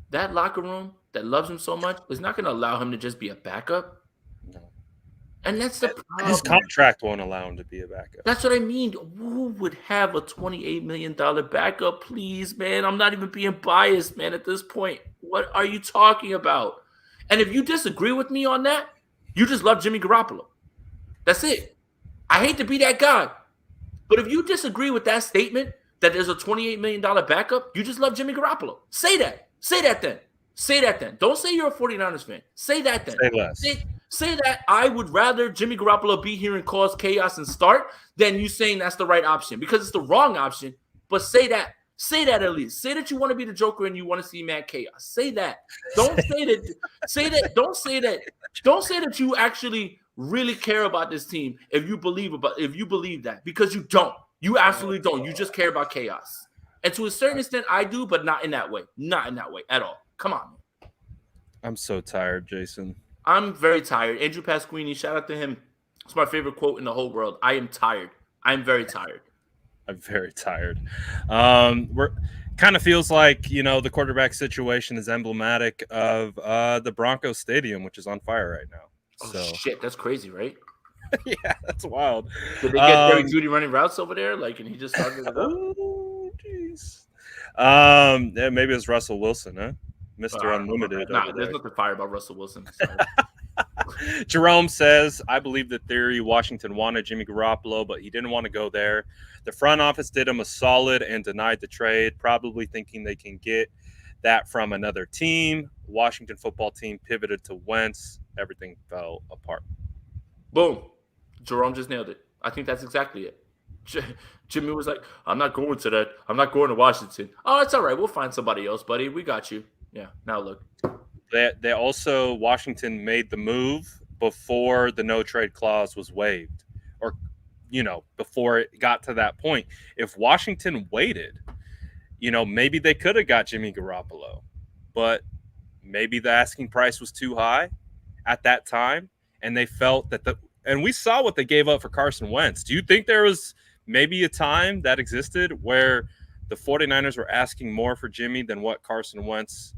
that locker room that loves him so much is not going to allow him to just be a backup. No. And that's the problem. His contract won't allow him to be a backup. That's what I mean. Who would have a $28 million backup? Please, man. I'm not even being biased, man, at this point. What are you talking about? And if you disagree with me on that, you just love Jimmy Garoppolo. That's it. I hate to be that guy. But if you disagree with that statement that there's a $28 million backup, you just love Jimmy Garoppolo. Say that. Say that then. Say that then. Don't say you're a 49ers fan. Say that then. Say less. Say that I would rather Jimmy Garoppolo be here and cause chaos and start than you saying that's the right option because it's the wrong option. But say that. Say that at least. Say that you want to be the Joker and you want to see mad chaos. Say that. Don't say that. Say that. Don't say that. Don't say that you actually really care about this team if you believe that, because you don't. You absolutely don't. You just care about chaos. And to a certain extent, I do, but not in that way. Not in that way at all. Come on. I'm so tired, Jason. I'm very tired. Andrew Pasquini, shout out to him. It's my favorite quote in the whole world. I am tired. I'm very tired. I'm very tired. We're kind of feels like, the quarterback situation is emblematic of the Broncos Stadium, which is on fire right now. Oh, shit. That's crazy, right? Yeah, that's wild. Did they get Derek Judy running routes over there? Like, and he just started it up? Oh, jeez. Yeah, maybe it was Russell Wilson, huh? Mr. Unlimited. Nah, there's nothing fire about Russell Wilson. Jerome says, I believe the theory Washington wanted Jimmy Garoppolo, but he didn't want to go there. The front office did him a solid and denied the trade, probably thinking they can get that from another team. Washington football team pivoted to Wentz. Everything fell apart. Boom. Jerome just nailed it. I think that's exactly it. Jimmy was like, I'm not going to that. I'm not going to Washington. Oh, it's all right. We'll find somebody else, buddy. We got you. Yeah. Now look. They also Washington made the move before the no trade clause was waived, or before it got to that point. If Washington waited, maybe they could have got Jimmy Garoppolo, but maybe the asking price was too high at that time, and they felt that and we saw what they gave up for Carson Wentz. Do you think there was maybe a time that existed where the 49ers were asking more for Jimmy than what Carson Wentz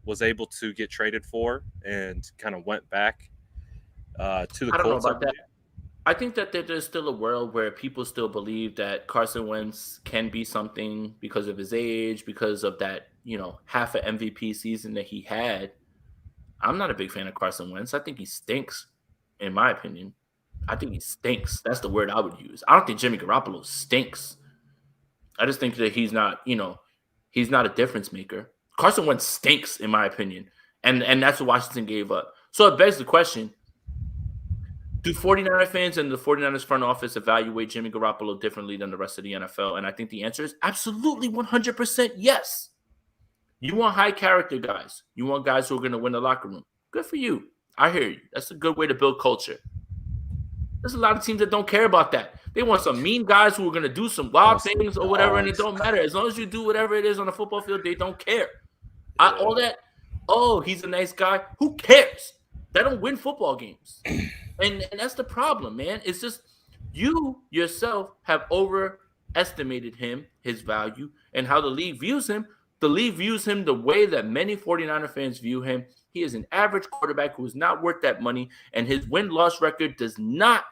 was able to get traded for, and kind of went back to the I don't know Colts? about that. I think that there's still a world where people still believe that Carson Wentz can be something because of his age, because of that, half an MVP season that he had. I'm not a big fan of Carson Wentz. I think he stinks, in my opinion. I think he stinks. That's the word I would use. I don't think Jimmy Garoppolo stinks. I just think that he's not a difference maker. Carson Wentz stinks, in my opinion. And that's what Washington gave up. So it begs the question, do 49er fans and the 49ers front office evaluate Jimmy Garoppolo differently than the rest of the NFL? And I think the answer is absolutely 100% yes. You want high character guys. You want guys who are going to win the locker room. Good for you. I hear you. That's a good way to build culture. There's a lot of teams that don't care about that. They want some mean guys who are going to do some wild things or whatever, and it don't matter. As long as you do whatever it is on the football field, they don't care. All that, he's a nice guy. Who cares? They don't win football games. And that's the problem, man. It's just you yourself have overestimated him, his value, and how the league views him. The league views him the way that many 49er fans view him. He is an average quarterback who is not worth that money, and his win-loss record does not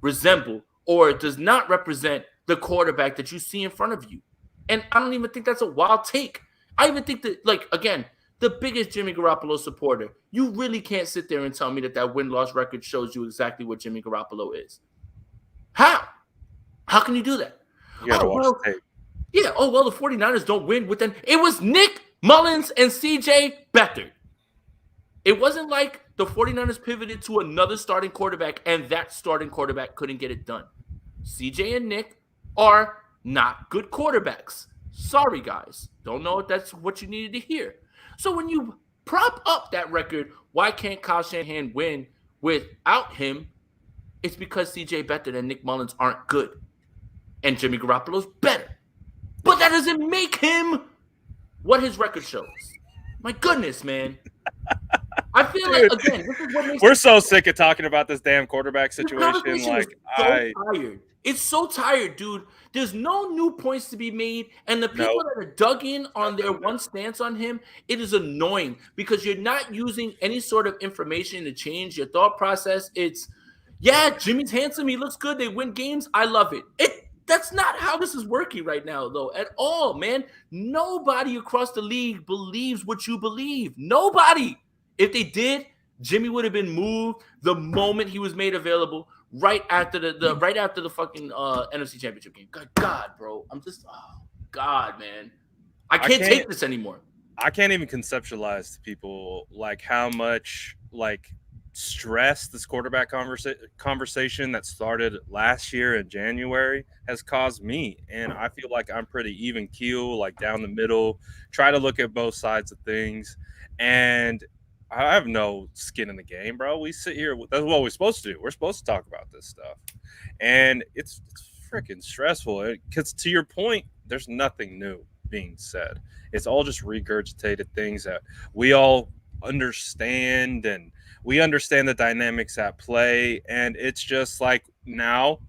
resemble or does not represent the quarterback that you see in front of you. And I don't even think that's a wild take. I even think that, again, the biggest Jimmy Garoppolo supporter, you really can't sit there and tell me that win-loss record shows you exactly what Jimmy Garoppolo is. How? How can you do that? You gotta watch the tape. Yeah, the 49ers don't win with them. It was Nick Mullins and CJ Beathard. It wasn't like the 49ers pivoted to another starting quarterback and that starting quarterback couldn't get it done. CJ and Nick are not good quarterbacks. Sorry, guys. Don't know if that's what you needed to hear. So when you prop up that record, why can't Kyle Shanahan win without him? It's because CJ Beathard and Nick Mullins aren't good. And Jimmy Garoppolo's better. But that doesn't make him what his record shows. My goodness, man. I feel like, again, this is what makes we're so sick of talking about this damn quarterback situation. Tired. It's so tired, dude. There's no new points to be made, and the people that are dug in on their one stance on him, it is annoying because you're not using any sort of information to change your thought process. It's, Jimmy's handsome, he looks good, they win games, I love it. That's not how this is working right now, though, at all, man. Nobody across the league believes what you believe. Nobody. If they did, Jimmy would have been moved the moment he was made available, right after the fucking NFC Championship game. God, bro. I'm just, God, man. I can't take this anymore. I can't even conceptualize to people how much stress this quarterback conversation that started last year in January has caused me. And I feel like I'm pretty even keel, down the middle, try to look at both sides of things. And I have no skin in the game, bro. We sit here. That's what we're supposed to do. We're supposed to talk about this stuff. And it's freaking stressful. Because to your point, there's nothing new being said. It's all just regurgitated things that we all understand, and we understand the dynamics at play. And it's just now,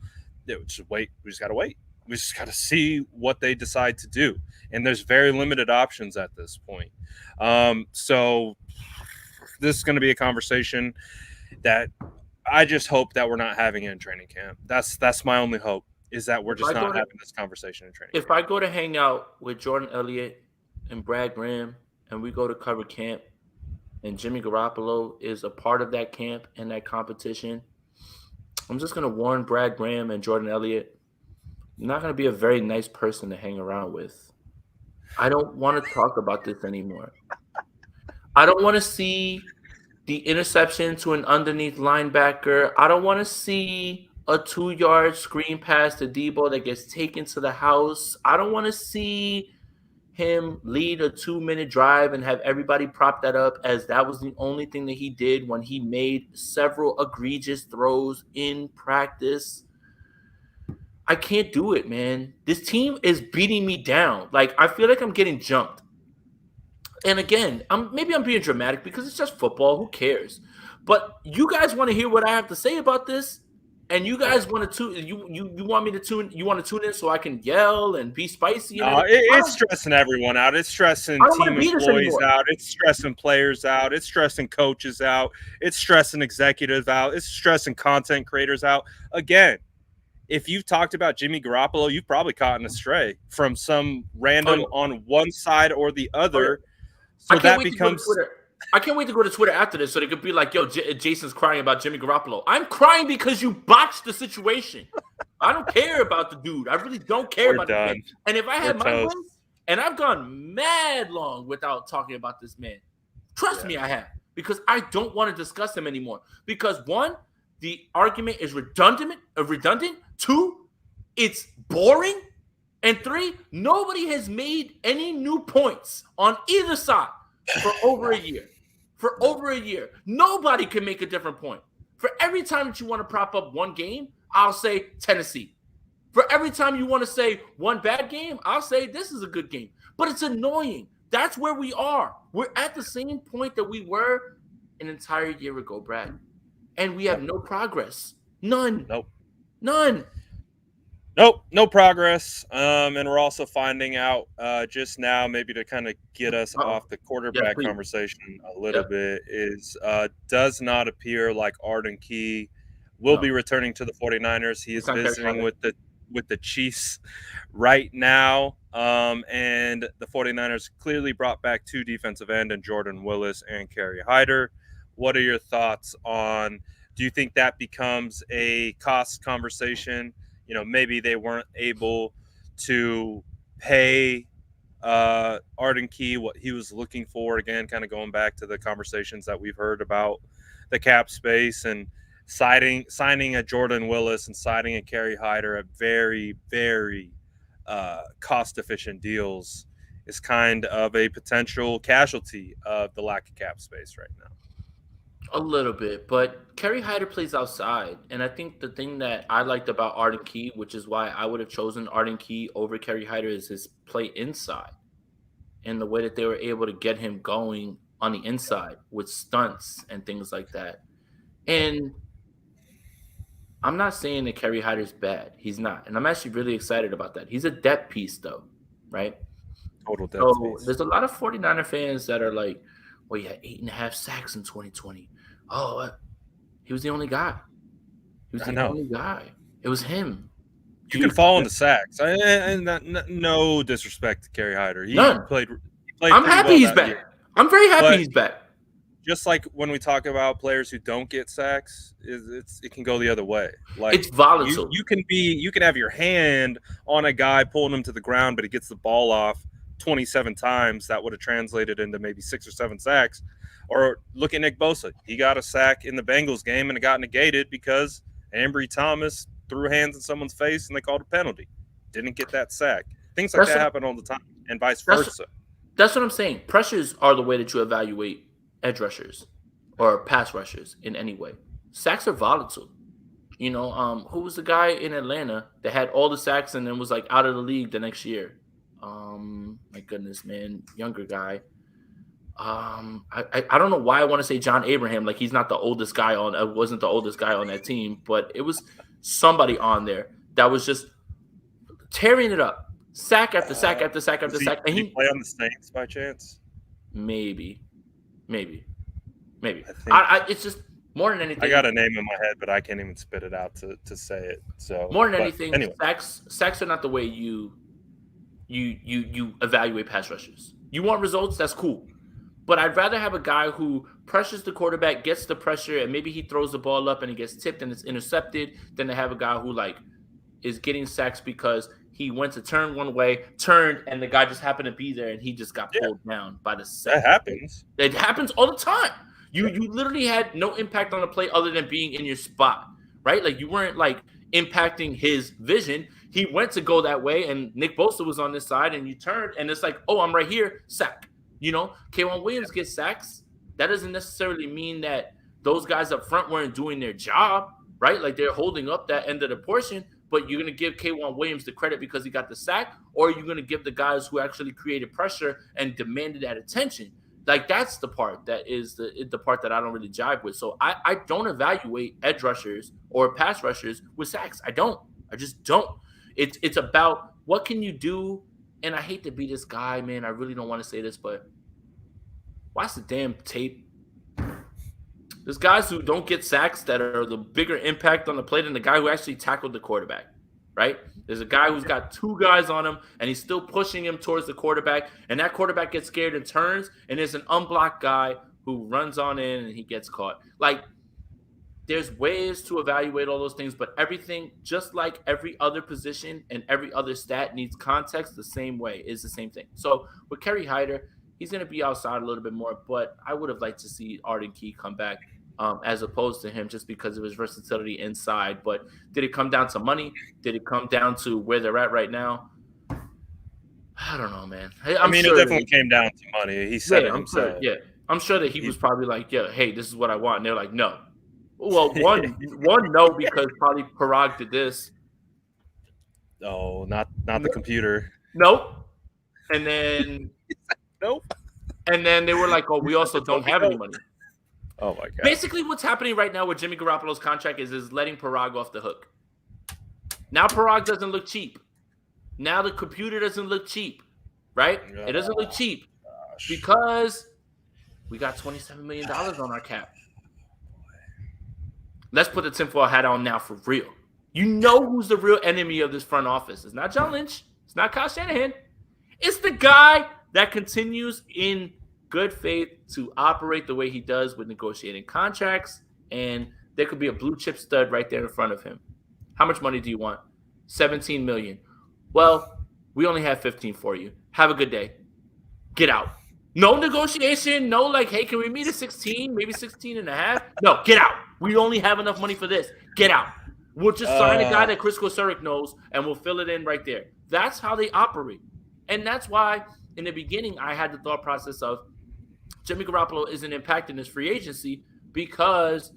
just wait. We just got to wait. We just got to see what they decide to do. And there's very limited options at this point. So this is going to be a conversation that I just hope that we're not having in training camp. That's my only hope, is that we're just not having this conversation in training camp. If I go to hang out with Jordan Elliott and Brad Graham and we go to cover camp and Jimmy Garoppolo is a part of that camp and that competition, I'm just going to warn Brad Graham and Jordan Elliott, you're not going to be a very nice person to hang around with. I don't want to talk about this anymore. I don't want to see the interception to an underneath linebacker. I don't want to see a 2-yard screen pass to Deebo that gets taken to the house. I don't want to see him lead a 2-minute drive and have everybody prop that up, as that was the only thing that he did when he made several egregious throws in practice. I can't do it, man. This team is beating me down. Like, I feel like I'm getting jumped. And again, maybe I'm being dramatic because it's just football. Who cares? But you guys want to hear what I have to say about this, and you guys want to tune. You want me to tune. You want to tune in so I can yell and be spicy. And it's stressing everyone out. It's stressing team employees out. It's stressing players out. It's stressing coaches out. It's stressing executives out. It's stressing content creators out. Again, if you've talked about Jimmy Garoppolo, you've probably caught an astray from some random on one side or the other. So that becomes. I can't wait to go to Twitter after this so they could be like, yo, Jason's crying about Jimmy Garoppolo. I'm crying because you botched the situation. I don't care about the dude. I really don't care about the man. And if I had my way, and I've gone mad long without talking about this man, trust me, I have. Because I don't want to discuss him anymore. Because one, the argument is redundant. 2, it's boring. And 3, nobody has made any new points on either side for over a year. For over a year. Nobody can make a different point. For every time that you want to prop up one game, I'll say Tennessee. For every time you want to say one bad game, I'll say this is a good game. But it's annoying. That's where we are. We're at the same point that we were an entire year ago, Brad. And we have no progress. None. Nope. None. Nope, no progress. And we're also finding out just now, maybe to kind of get us off the quarterback conversation a little bit, is does not appear like Arden Key will be returning to the 49ers. He is visiting with the Chiefs right now. And the 49ers clearly brought back 2 defensive end and Jordan Willis and Kerry Hyder. What are your thoughts on, do you think that becomes a cost conversation? You know, maybe they weren't able to pay Arden Key what he was looking for. Again, kind of going back to the conversations that we've heard about the cap space and signing a Jordan Willis and signing a Kerry Hyder at very, very cost-efficient deals is kind of a potential casualty of the lack of cap space right now. A little bit, but Kerry Hyder plays outside. And I think the thing that I liked about Arden Key, which is why I would have chosen Arden Key over Kerry Hyder, is his play inside. And the way that they were able to get him going on the inside with stunts and things like that. And I'm not saying that Kerry Hyder's bad. He's not. And I'm actually really excited about that. He's a depth piece, though, right? Total depth piece. There's a lot of 49er fans that are like, well, he had 8.5 sacks in 2020. Oh, he was the only guy. He was the only guy. It was him. You can fall into sacks. And no disrespect to Kerry Hyder. He played I'm happy he's back. I'm very happy he's back. Just like when we talk about players who don't get sacks, it can go the other way. Like, it's volatile. You can have your hand on a guy pulling him to the ground, but he gets the ball off 27 times. That would have translated into maybe 6 or 7 sacks. Or look at Nick Bosa. He got a sack in the Bengals game and it got negated because Ambry Thomas threw hands in someone's face and they called a penalty. Didn't get that sack. Things like that happen all the time, and vice versa. That's what I'm saying. Pressures are the way that you evaluate edge rushers or pass rushers in any way. Sacks are volatile. You know, who was the guy in Atlanta that had all the sacks and then was like out of the league the next year? My goodness, man, younger guy. I don't know why I want to say John Abraham, like he's not the oldest guy wasn't the oldest guy on that team, but it was somebody on there that was just tearing it up, sack after sack after sack after sack. And he play on the Saints by chance? Maybe. It's just more than anything. I got a name in my head, but I can't even spit it out to say it. So more than anything, anyway. Sacks are not the way you evaluate pass rushers. You want results, that's cool. But I'd rather have a guy who pressures the quarterback, gets the pressure, and maybe he throws the ball up and it gets tipped and it's intercepted, than to have a guy who like is getting sacks because he went to turn one way, turned, and the guy just happened to be there and he just got pulled down by the sack. That happens. It happens all the time. You literally had no impact on the play other than being in your spot, right? Like you weren't like impacting his vision. He went to go that way, and Nick Bosa was on this side, and you turned, and it's like, oh, I'm right here, sack. K'Waun Williams gets sacks. That doesn't necessarily mean that those guys up front weren't doing their job, right? Like they're holding up that end of the portion, but you're going to give K'Waun Williams the credit because he got the sack, or you're going to give the guys who actually created pressure and demanded that attention. Like that's the part that is the part that I don't really jive with. So I don't evaluate edge rushers or pass rushers with sacks. I just don't. It's about what can you do. And I hate to be this guy, man. I really don't want to say this, but watch the damn tape. There's guys who don't get sacks that are the bigger impact on the play than the guy who actually tackled the quarterback, right? There's a guy who's got two guys on him, and he's still pushing him towards the quarterback, and that quarterback gets scared and turns, and there's an unblocked guy who runs on in, and he gets caught. Like, there's ways to evaluate all those things, but everything, just like every other position and every other stat needs context the same way, is the same thing. So with Kerry Hyder, he's going to be outside a little bit more, but I would have liked to see Arden Key come back as opposed to him just because of his versatility inside. But did it come down to money? Did it come down to where they're at right now? I don't know, man. I mean, it definitely came down to money. He said it himself. I'm sure that he was probably like, yeah, hey, this is what I want. And they're like, no. Well, one no, because probably Parag did this. Oh, not the computer. Nope. And then nope. And then they were like, oh, we also don't have any money. Oh my God. Basically, what's happening right now with Jimmy Garoppolo's contract is letting Parag off the hook. Now Parag doesn't look cheap. Now the computer doesn't look cheap, right? It doesn't look cheap because we got $27 million on our cap. Let's put the tinfoil hat on now for real. You know who's the real enemy of this front office. It's not John Lynch. It's not Kyle Shanahan. It's the guy that continues in good faith to operate the way he does with negotiating contracts, and there could be a blue chip stud right there in front of him. How much money do you want? $17 million. Well, we only have 15 for you. Have a good day. Get out. No negotiation. No, like, hey, can we meet at 16? Maybe 16 and a half? No, get out. We only have enough money for this. Get out. We'll just sign a guy that Chris Kosuric knows, and we'll fill it in right there. That's how they operate. And that's why, in the beginning, I had the thought process of Jimmy Garoppolo isn't impacting his free agency because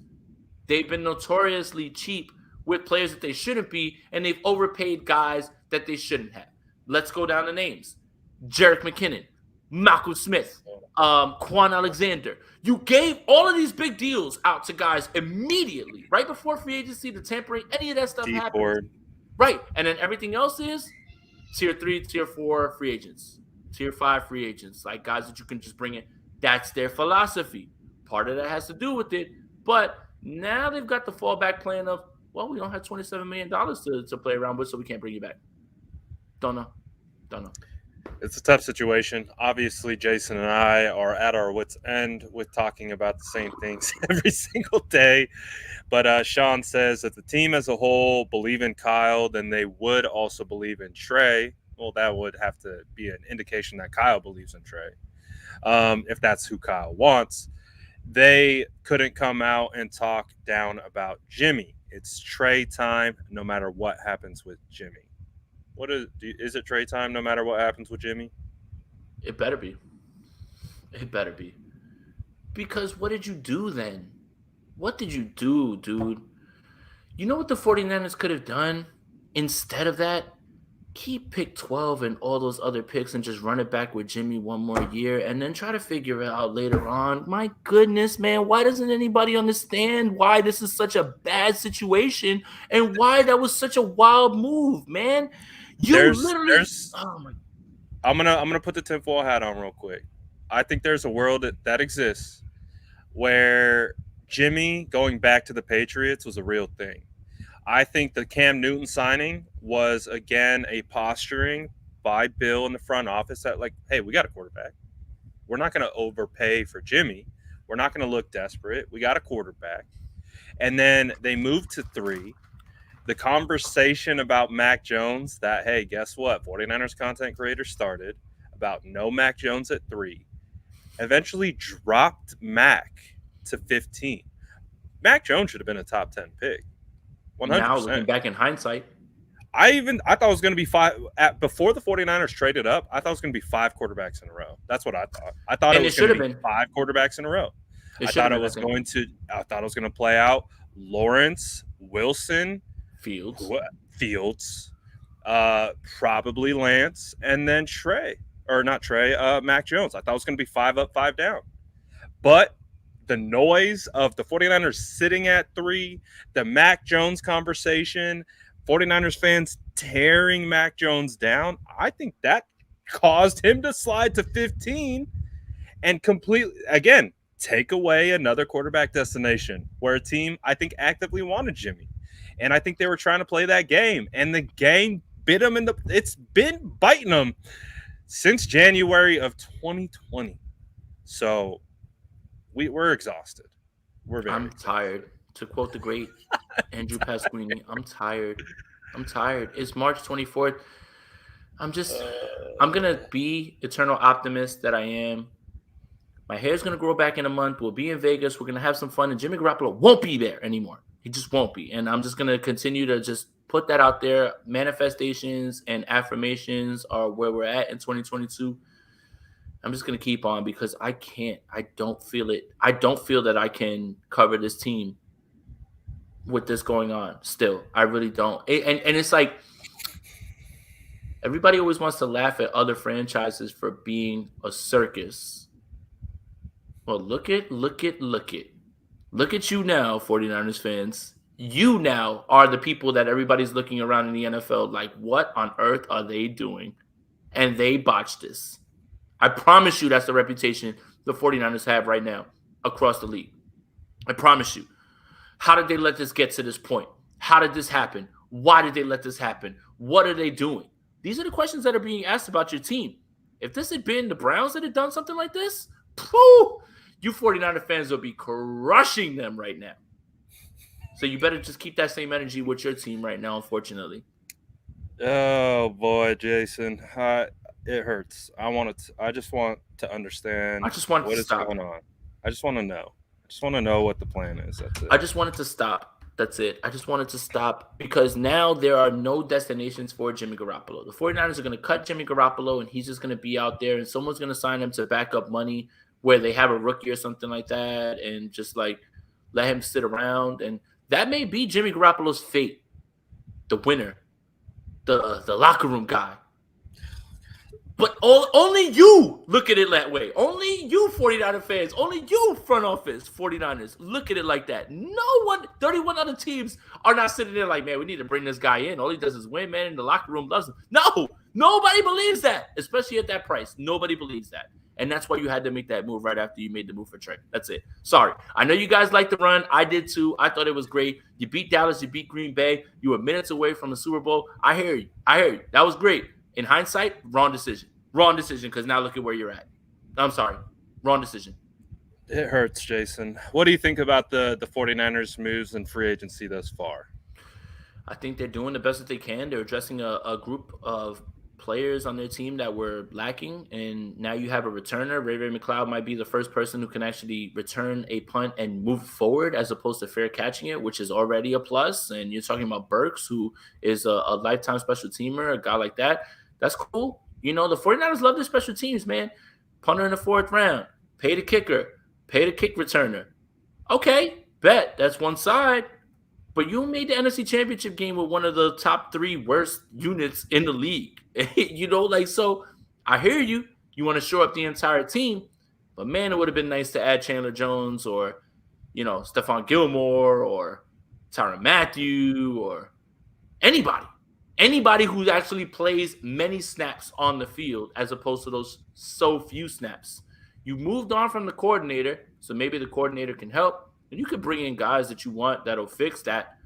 they've been notoriously cheap with players that they shouldn't be, and they've overpaid guys that they shouldn't have. Let's go down the names. Jerick McKinnon, Malcolm Smith, Quan Alexander. You gave all of these big deals out to guys immediately, right before free agency, the tampering, any of that stuff happened. Right. And then everything else is tier 3, tier 4 free agents, tier 5 free agents, like guys that you can just bring in. That's their philosophy. Part of that has to do with it. But now they've got the fallback plan of, well, we don't have $27 million to play around with, so we can't bring you back. Don't know. It's a tough situation. Obviously, Jason and I are at our wits' end with talking about the same things every single day. But Sean says that the team as a whole believe in Kyle, then they would also believe in Trey. Well, that would have to be an indication that Kyle believes in Trey. If that's who Kyle wants. They couldn't come out and talk down about Jimmy. It's Trey time no matter what happens with Jimmy. Is it Trey time no matter what happens with Jimmy? It better be. Because what did you do then? What did you do, dude? You know what the 49ers could have done instead of that? Keep pick 12 and all those other picks and just run it back with Jimmy one more year and then try to figure it out later on. My goodness, man, why doesn't anybody understand why this is such a bad situation and why that was such a wild move, man? I'm gonna put the tinfoil hat on real quick. I think there's a world that exists where Jimmy going back to the Patriots was a real thing. I think the Cam Newton signing was, again, a posturing by Bill in the front office that, like, hey, we got a quarterback. We're not going to overpay for Jimmy. We're not going to look desperate. We got a quarterback. And then they moved to 3. The conversation about Mac Jones that, hey, guess what? 49ers content creator started about no Mac Jones at 3. Eventually dropped Mac to 15. Mac Jones should have been a top 10 pick. Now, looking 100%. back in hindsight. I thought it was going to be before the 49ers traded up. I thought it was going to be 5 quarterbacks in a row. That's what I thought. I thought it And it was going should to have be been. 5 quarterbacks in a row. It I should have thought it been, I was think. going to play out Lawrence, Wilson, Fields. Fields, probably Lance, and then Mac Jones. I thought it was going to be 5 up, 5 down. But the noise of the 49ers sitting at 3, the Mac Jones conversation, 49ers fans tearing Mac Jones down, I think that caused him to slide to 15 and completely, again, take away another quarterback destination where a team, I think, actively wanted Jimmy. And I think they were trying to play that game. And the game bit them it's been biting them since January of 2020. So we're exhausted. I'm tired. To quote the great Andrew Pasquini, I'm tired. It's March 24th. I'm going to be eternal optimist that I am. My hair's going to grow back in a month. We'll be in Vegas. We're going to have some fun. And Jimmy Garoppolo won't be there anymore. He just won't be. And I'm just going to continue to just put that out there. Manifestations and affirmations are where we're at in 2022. I'm just going to keep on because I can't. I don't feel it. I don't feel that I can cover this team with this going on still. I really don't. And it's like everybody always wants to laugh at other franchises for being a circus. Well, look at you now, 49ers fans. You now are the people that everybody's looking around in the NFL like, what on earth are they doing? And they botched this. I promise you that's the reputation the 49ers have right now across the league. I promise you. How did they let this get to this point? How did this happen? Why did they let this happen? What are they doing? These are the questions that are being asked about your team. If this had been the Browns that had done something like this, you 49er fans will be crushing them right now. So you better just keep that same energy with your team right now, unfortunately. Oh, boy, Jason. It hurts. I just want to understand what is going on. I just want to know. I just want to know what the plan is. That's it. I just want it to stop. That's it. I just want it to stop because now there are no destinations for Jimmy Garoppolo. The 49ers are going to cut Jimmy Garoppolo, and he's just going to be out there, and someone's going to sign him to backup money where they have a rookie or something like that and just like let him sit around. And that may be Jimmy Garoppolo's fate, the winner, the locker room guy. But only you look at it that way. Only you 49er fans, only you front office 49ers look at it like that. No one, 31 other teams are not sitting there like, man, we need to bring this guy in. All he does is win, man, and the locker room loves him. No, nobody believes that, especially at that price. Nobody believes that. And that's why you had to make that move right after you made the move for Trey. That's it. Sorry. I know you guys like the run. I did too. I thought it was great. You beat Dallas. You beat Green Bay. You were minutes away from the Super Bowl. I hear you. That was great. In hindsight, wrong decision. Wrong decision because now look at where you're at. I'm sorry. Wrong decision. It hurts, Jason. What do you think about the 49ers moves in free agency thus far? I think they're doing the best that they can. They're addressing a group of players on their team that were lacking, and now you have a returner. Ray McCloud might be the first person who can actually return a punt and move forward as opposed to fair catching it, which is already a plus. And you're talking about Burks, who is a lifetime special teamer, a guy like that. That's cool. You know, the 49ers love their special teams, man. Punter in the 4th round. Pay the kicker. Pay the kick returner. Okay, bet. That's one side. But you made the NFC Championship game with one of the top 3 worst units in the league. You know, like, so I hear you. You want to shore up the entire team. But, man, it would have been nice to add Chandler Jones or, you know, Stephon Gilmore or Tyrann Mathieu or anybody. Anybody who actually plays many snaps on the field as opposed to those so few snaps. You moved on from the coordinator, so maybe the coordinator can help. And you could bring in guys that you want that'll fix that.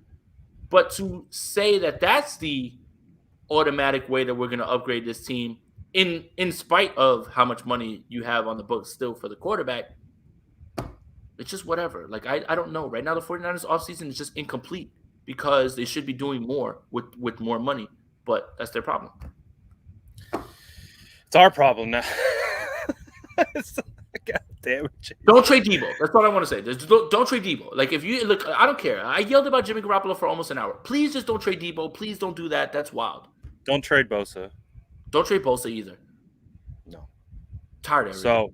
But to say that that's the automatic way that we're going to upgrade this team in spite of how much money you have on the books still for the quarterback, it's just whatever. Like, I don't know. Right now, the 49ers offseason is just incomplete because they should be doing more with more money. But that's their problem. It's our problem now. Damn it, Don't trade Deebo. That's all I want to say. Don't trade Deebo. Like, if you look, I don't care. I yelled about Jimmy Garoppolo for almost an hour. Please just don't trade Deebo. Please don't do that. That's wild. Don't trade Bosa. Don't trade Bosa either. No. Tired of So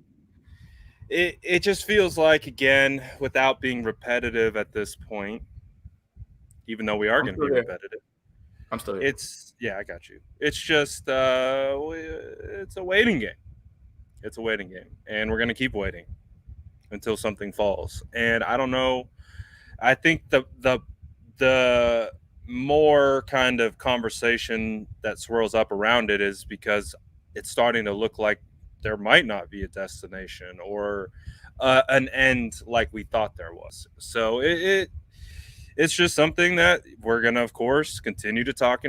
it just feels like, again, without being repetitive at this point, even though we are going to be repetitive. I'm still here. I got you. It's just it's a waiting game. It's a waiting game, and we're going to keep waiting until something falls. And I don't know. I think the more kind of conversation that swirls up around it is because it's starting to look like there might not be a destination or an end like we thought there was. So it's just something that we're going to, of course, continue to talk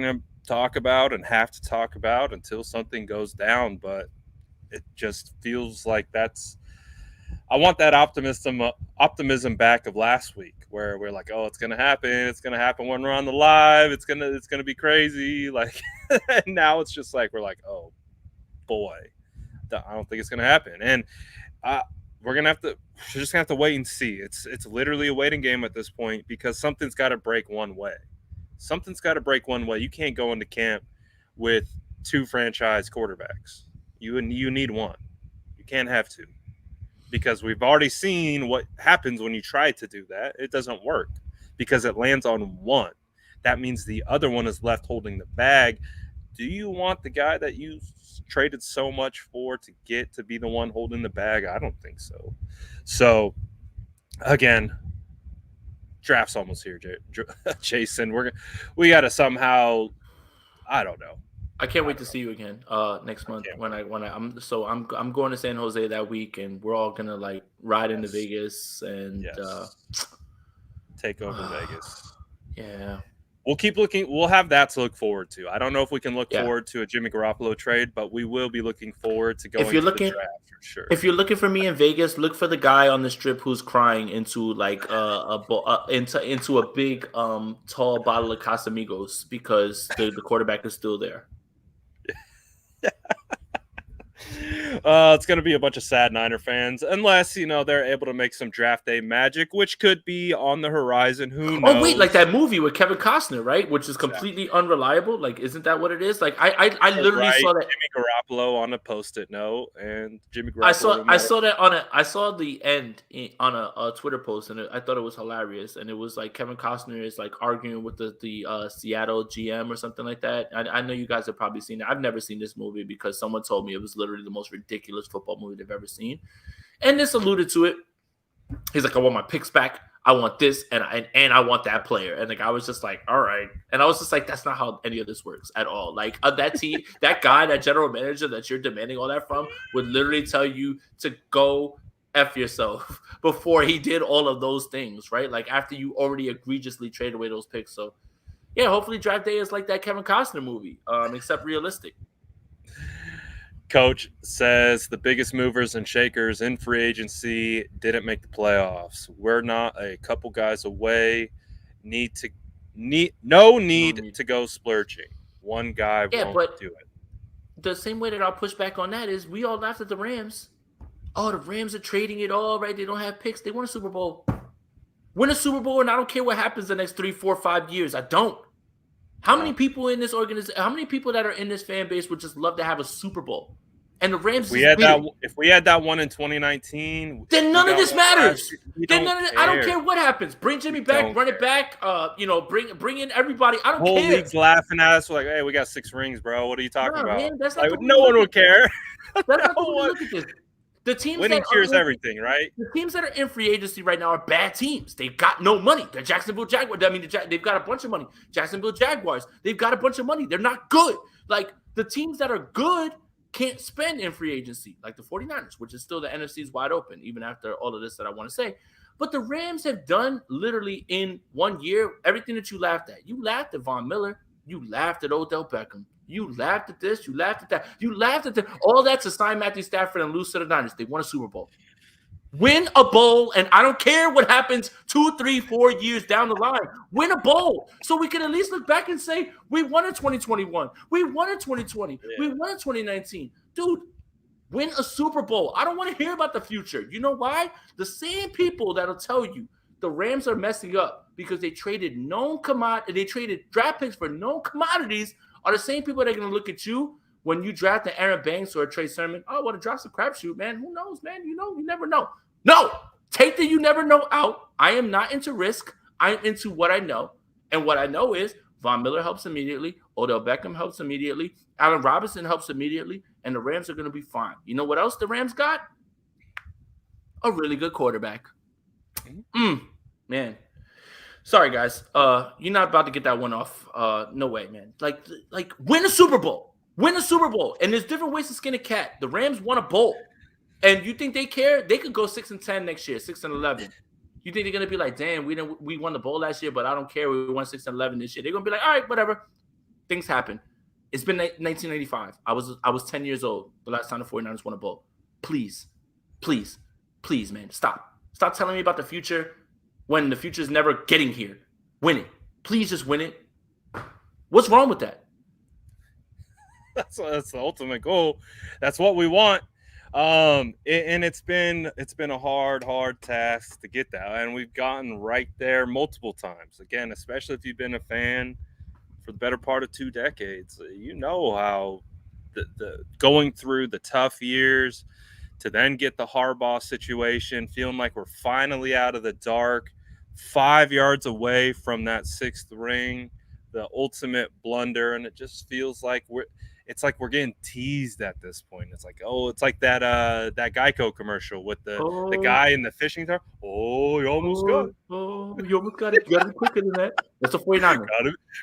about and have to talk about until something goes down. But it just feels like I want that optimism back of last week where we're like, oh, it's going to happen. It's going to happen when we're on the live. It's going to be crazy. Like, and now it's just like, we're like, oh boy, I don't think it's going to happen. And we're just gonna have to wait and see. It's literally a waiting game at this point because something's got to break one way. Something's got to break one way. You can't go into camp with 2 franchise quarterbacks. You need one. You can't have 2 because we've already seen what happens when you try to do that. It doesn't work because it lands on one. That means the other one is left holding the bag. Do you want the guy that you traded so much for to get to be the one holding the bag? I don't think so. So, again, draft's almost here, Jason. We got to somehow, I don't know. I can't wait to see you again next month I'm going to San Jose that week, and we're all gonna like ride into Vegas and take over Vegas. Yeah. We'll keep looking. We'll have that to look forward to. I don't know if we can look forward to a Jimmy Garoppolo trade, but we will be looking forward to going to the draft for sure. If you're looking for me in Vegas, look for the guy on the strip who's crying into like into a big tall bottle of Casamigos because the quarterback is still there. It's going to be a bunch of sad Niner fans unless, they're able to make some draft day magic, which could be on the horizon. Who knows? Oh, wait, like that movie with Kevin Costner, right? Which is completely unreliable. Like, isn't that what it is? Like, I literally saw that Jimmy Garoppolo on a Post-it note, and Jimmy Garoppolo. I saw that I saw the end on a Twitter post, and I thought it was hilarious. And it was like Kevin Costner is like arguing with the Seattle GM or something like that. I know you guys have probably seen it. I've never seen this movie because someone told me it was literally the most ridiculous football movie they've ever seen. And this alluded to it. He's like, I want my picks back. I want this, and I want that player. And the guy was just like, all right. And I was just like, that's not how any of this works at all. Like that team, that guy, that general manager that you're demanding all that from would literally tell you to go F yourself before he did all of those things, right? Like after you already egregiously traded away those picks. So yeah, hopefully draft day is like that Kevin Costner movie, except realistic. Coach says the biggest movers and shakers in free agency didn't make the playoffs. We're not a couple guys away. No need to go splurging. One guy won't do it. The same way that I'll push back on that is we all laughed at the Rams. Oh, the Rams are trading it all, right? They don't have picks. They won a Super Bowl. Win a Super Bowl, and I don't care what happens the next 3, 4, 5 years. I don't. How many people in this organization, how many people that are in this fan base would just love to have a Super Bowl? And the Rams, if we had that one in 2019, then none of this matters. I don't care what happens. Bring Jimmy back, run it back. Bring in everybody. I don't care. Whole league's laughing at us like, hey, we got 6 rings, bro. What are you talking about? Man, that's not no one would care. That's not the way we look at this. The teams winning cures everything, right? The teams that are in free agency right now are bad teams. They've got no money. The Jacksonville Jaguars. They've got a bunch of money. Jacksonville Jaguars. They've got a bunch of money. They're not good. Like the teams that are good can't spend in free agency, like the 49ers, which is still the NFC's wide open, even after all of this that I want to say. But the Rams have done literally in 1 year everything that you laughed at. You laughed at Von Miller. You laughed at Odell Beckham. You laughed at this. You laughed at that. You laughed at that. All that to sign Matthew Stafford and lose to the Niners. They won a Super Bowl. Win a bowl, and I don't care what happens 2, 3, 4 years down the line. Win a bowl so we can at least look back and say, we won in 2021. We won in 2020. Yeah. We won in 2019. Dude, Win a Super Bowl. I don't want to hear about the future. You know why? The same people that'll tell you the Rams are messing up because they traded they traded draft picks for known commodities are the same people that are going to look at you when you draft an Aaron Banks or a Trey Sermon. Oh, what a drop's a crapshoot, man. Who knows, man? You never know. No, take the you never know out. I am not into risk. I'm into what I know. And what I know is Von Miller helps immediately. Odell Beckham helps immediately. Allen Robinson helps immediately. And the Rams are going to be fine. You know what else the Rams got? A really good quarterback. Man. Sorry, guys. You're not about to get that one off. No way, man. Like win a Super Bowl. Win a Super Bowl. And there's different ways to skin a cat. The Rams won a bowl. And you think they care? They could go 6-10 next year, 6-11. You think they're gonna be like, damn, we won the bowl last year, but I don't care. We won 6-11 this year. They're gonna be like, all right, whatever. Things happen. It's been 1995. I was 10 years old the last time the 49ers won a bowl. Please, man, stop. Stop telling me about the future when the future is never getting here. Win it. Please just win it. What's wrong with that? That's the ultimate goal. That's what we want. And it's been a hard task to get that, and we've gotten right there multiple times. Again, especially if you've been a fan for the better part of 2 decades, you know how the going through the tough years to then get the Harbaugh situation, feeling like we're finally out of the dark, 5 yards away from that 6th ring, the ultimate blunder, and it just feels like we're getting teased at this point. It's like, it's like that Geico commercial with the guy in the fishing tower. Oh, you almost got it. Oh, you almost got it. You got to be quicker than that. That's a 49er.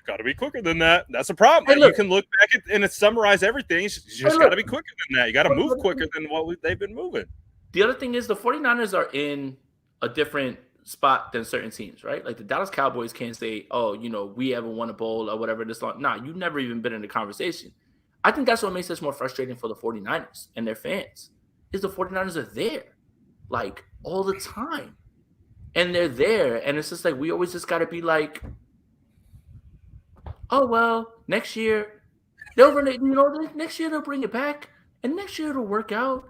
Got to be quicker than that. That's a problem. Hey, you can look back and summarize everything. You just got to be quicker than that. You got to move quicker than what they've been moving. The other thing is the 49ers are in a different spot than certain teams, right? Like the Dallas Cowboys can't say, oh, we haven't won a bowl or whatever this long. Nah, you've never even been in the conversation. I think that's what makes this more frustrating for the 49ers and their fans is the 49ers are there like all the time. And they're there. And it's just like we always just got to be like, oh, well, next year, next year they'll bring it back. And next year it'll work out.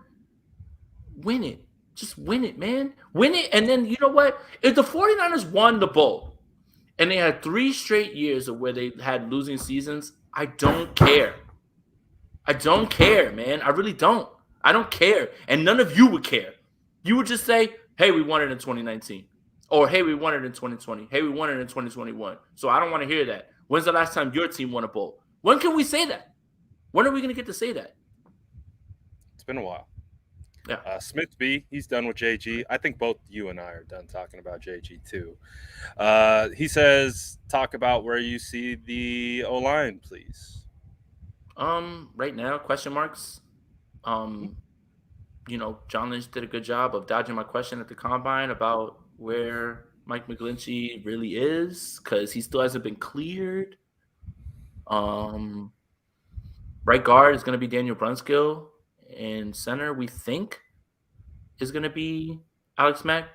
Win it. Just win it, man. Win it. And then you know what? If the 49ers won the bowl and they had 3 straight years of where they had losing seasons, I don't care. I don't care, man. I really don't. I don't care. And none of you would care. You would just say, hey, we won it in 2019. Or, hey, we won it in 2020. Hey, we won it in 2021. So I don't want to hear that. When's the last time your team won a bowl? When can we say that? When are we going to get to say that? It's been a while. Yeah. Smith B, he's done with JG. I think both you and I are done talking about JG too. He says, talk about where you see the O-line, please. Right now, question marks. John Lynch did a good job of dodging my question at the combine about where Mike McGlinchey really is because he still hasn't been cleared. Right guard is going to be Daniel Brunskill, and center we think is going to be Alex Mack.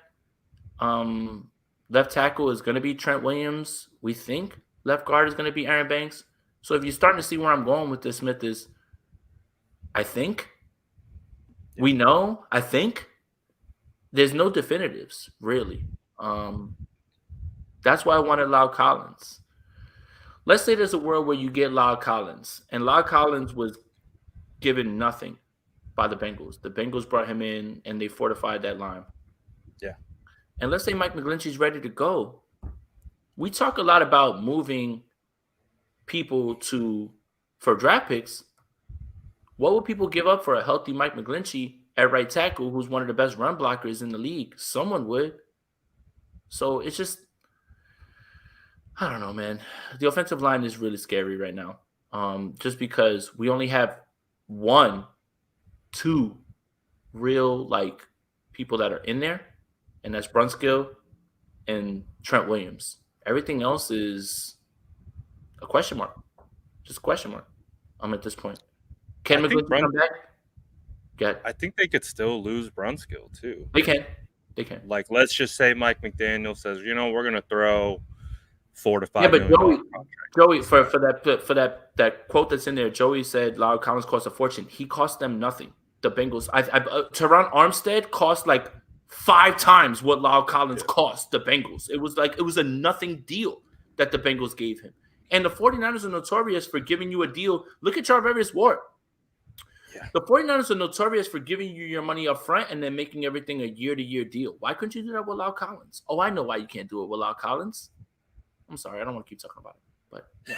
Left tackle is going to be Trent Williams. We think left guard is going to be Aaron Banks. So if you're starting to see where I'm going with this, Smith, is I think we know. I think there's no definitives, really. That's why I wanted Lyle Collins. Let's say there's a world where you get Lyle Collins, and Lyle Collins was given nothing by the Bengals. The Bengals brought him in, and they fortified that line. Yeah. And let's say Mike McGlinchey's ready to go. We talk a lot about moving people for draft picks. What would people give up for a healthy Mike McGlinchey at right tackle, who's one of the best run blockers in the league? Someone would. So it's just, I don't know, man. The offensive line is really scary right now. Just because we only have 2 real people that are in there, and that's Brunskill and Trent Williams. Everything else is a question mark. Just a question mark. At this point. Can McGlinchey come back? I think they could still lose Brunskill too. They can. Like, let's just say Mike McDaniel says, we're going to throw $4 to $5 million. Yeah, but Joey, for that quote that's in there, Joey said Lyle Collins cost a fortune. He cost them nothing. the Bengals. Teron Armstead cost like 5 times what La'el Collins cost the Bengals. It was a nothing deal that the Bengals gave him. And the 49ers are notorious for giving you a deal. Look at Charvarius Ward. Yeah. The 49ers are notorious for giving you your money up front and then making everything a year-to-year deal. Why couldn't you do that with La'el Collins? Oh, I know why you can't do it with La'el Collins. I'm sorry. I don't want to keep talking about it. But yeah.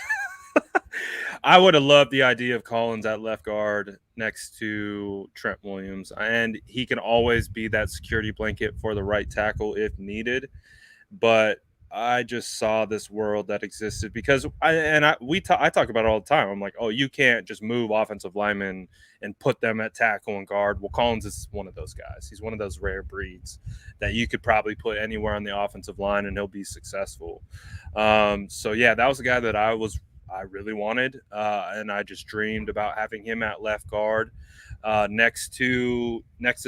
I would have loved the idea of Collins at left guard next to Trent Williams. And he can always be that security blanket for the right tackle if needed. But I just saw this world that existed because I talk about it all the time. I'm like, oh, you can't just move offensive linemen and put them at tackle and guard. Well, Collins is one of those guys. He's one of those rare breeds that you could probably put anywhere on the offensive line and he'll be successful. So yeah, that was the guy that I really wanted, and I just dreamed about having him at left guard next to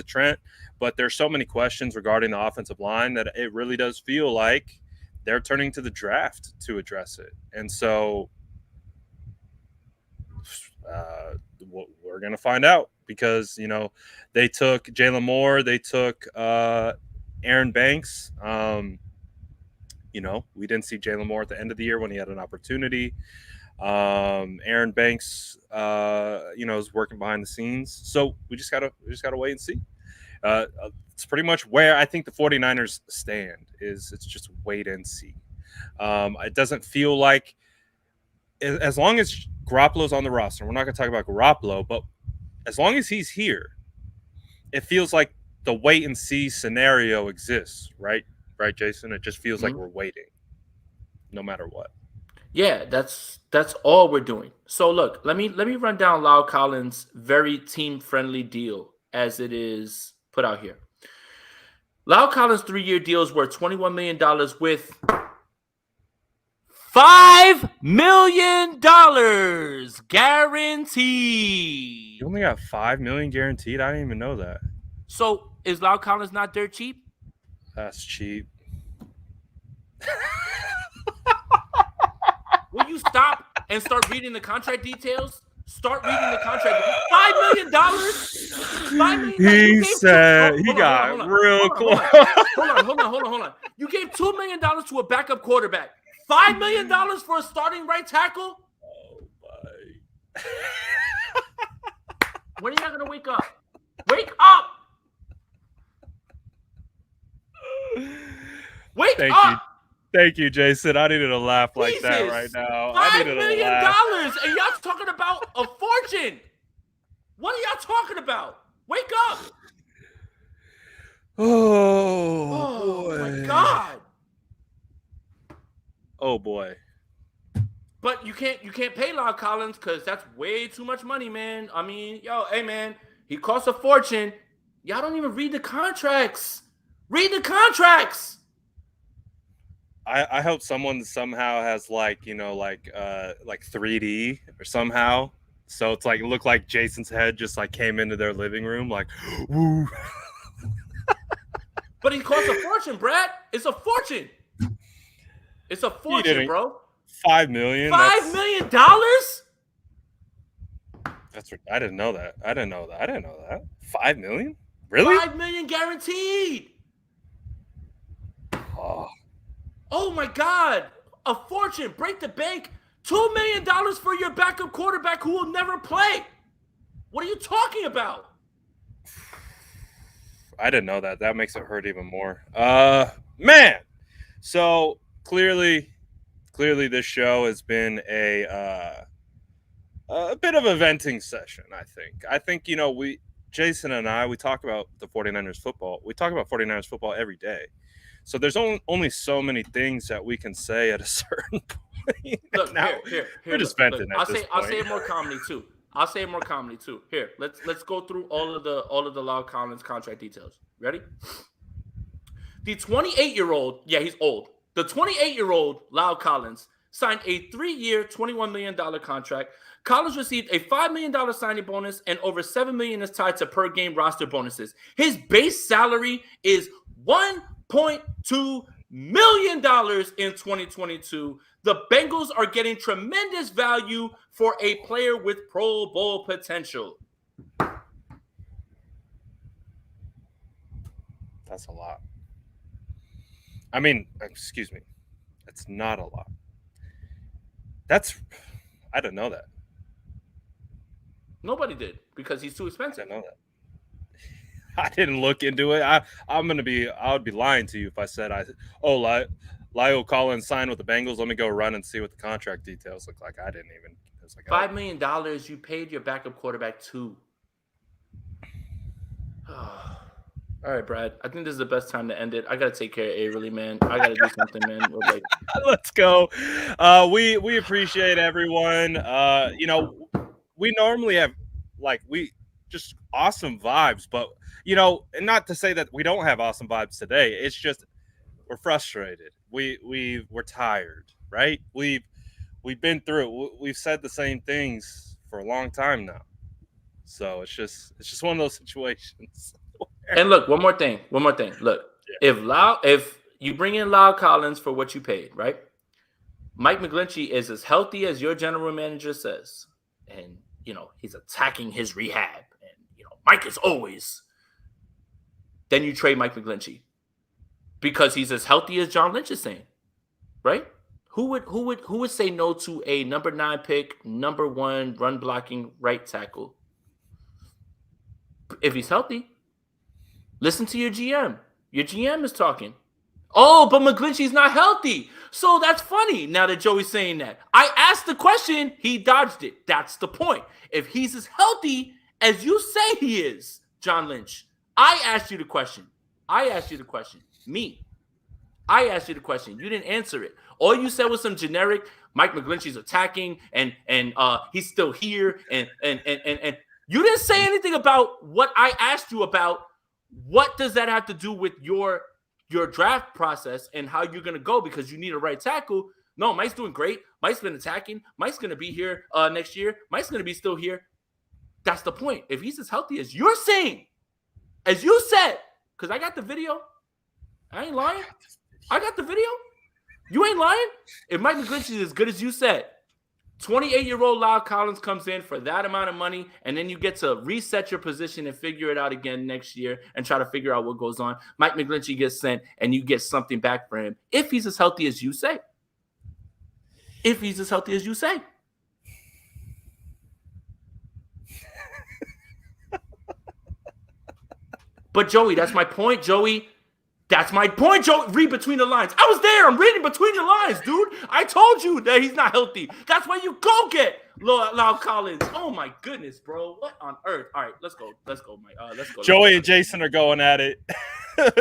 Trent. But there's so many questions regarding the offensive line that it really does feel like they're turning to the draft to address it. And so we're going to find out because, they took Jalen Moore, they took Aaron Banks. We didn't see Jalen Moore at the end of the year when he had an opportunity. Aaron Banks, is working behind the scenes. So we just gotta wait and see. It's pretty much where I think the 49ers stand it's just wait and see. It doesn't feel like as long as Garoppolo's on the roster, we're not going to talk about Garoppolo, but as long as he's here, it feels like the wait and see scenario exists, right? Right, Jason? It just feels like we're waiting no matter what. Yeah, that's all we're doing. So look, let me run down La'el Collins' very team-friendly deal as it is put out here. La'el Collins' 3-year deal is worth $21 million with $5 million guaranteed. You only got $5 million guaranteed? I didn't even know that. So is La'el Collins not dirt cheap? That's cheap. Will you stop and start reading the contract details? Start reading the contract. $5 million? $5 million? He said he got real close. Hold on. You gave $2 million to a backup quarterback. $5 million for a starting right tackle? Oh, my. When are you not going to wake up? Wake up! Wake up! Thank you, Jason. I needed a laugh like that right now. $5 million, and y'all talking about a fortune. What are y'all talking about? Wake up! Oh boy. My God! Oh boy. But you can't pay La'el Collins because that's way too much money, man. I mean, hey man, he costs a fortune. Y'all don't even read the contracts. Read the contracts. I hope someone somehow has like 3D or somehow. So it's like it looked like Jason's head just like came into their living room like woo. But he costs a fortune, Brad. It's a fortune. It's a fortune, bro. $5 million. $5 million? That's what I didn't know that. I didn't know that. $5 million? Really? $5 million guaranteed. Oh my God. A fortune. Break the bank. $2 million for your backup quarterback who will never play. What are you talking about? I didn't know that. That makes it hurt even more. Man. So clearly this show has been a bit of a venting session, I think. Jason and I, we talk about the 49ers football. We talk about 49ers football every day. So there's only so many things that we can say at a certain point. Look, now, here. We're just venting at this point. I'll say it more calmly too. Here, let's go through all of the La'el Collins contract details. Ready? The 28-year-old, he's old. The 28-year-old La'el Collins signed a 3-year, $21 million contract. Collins received a $5 million signing bonus, and over $7 million is tied to per-game roster bonuses. His base salary is $1.2 million in 2022. The Bengals are getting tremendous value for a player with Pro Bowl potential. That's a lot. I mean, excuse me. That's not a lot. I didn't know that. Nobody did because he's too I expensive. didn't know that. I didn't look into it. I would be lying to you if I said Lyle Collins signed with the Bengals. Let me go run and see what the contract details look like. I didn't even. It was like $5 million you paid your backup quarterback to. All right, Brad. I think this is the best time to end it. I gotta take care of Averly, man. I gotta do something, man. Like, let's go. We appreciate everyone. We normally have we just awesome vibes, but and not to say that we don't have awesome vibes today. It's just we're frustrated. We're tired, right? We've been through it. We've said the same things for a long time now. So it's just one of those situations. And look, one more thing. Look, yeah. if you bring in Lyle Collins for what you paid, right? Mike McGlinchey is as healthy as your general manager says, and he's attacking his rehab, and Mike is always. Then you trade Mike McGlinchey because he's as healthy as John Lynch is saying, right? Who would say no to a number 9 pick, number 1 run blocking right tackle if he's healthy? Listen to your GM. Your GM is talking. Oh, but McGlinchey's not healthy. So that's funny now that Joey's saying that. I asked the question. He dodged it. That's the point. If he's as healthy as you say he is, John Lynch, I asked you the question. Me. I asked you the question. You didn't answer it. All you said was some generic Mike McGlinchey's attacking and he's still here and you didn't say anything about what I asked you about. What does that have to do with your draft process and how you're going to go because you need a right tackle? No, Mike's doing great. Mike's been attacking. Mike's going to be here next year. Mike's going to be still here. That's the point. If he's as healthy as you're saying, as you said, because I got the video. I ain't lying. I got the video. You ain't lying. If Mike McGlinchey is as good as you said, 28-year-old Lyle Collins comes in for that amount of money, and then you get to reset your position and figure it out again next year and try to figure out what goes on. Mike McGlinchey gets sent, and you get something back for him if he's as healthy as you say. If he's as healthy as you say. But, Joey, that's my point, Joey. That's my point, Joe. Read between the lines. I was there. I'm reading between the lines, dude. I told you that he's not healthy. That's why you go get Lyle Collins. Oh, my goodness, bro. What on earth? All right, let's go, Mike. Let's go. Joey and Jason are going at it.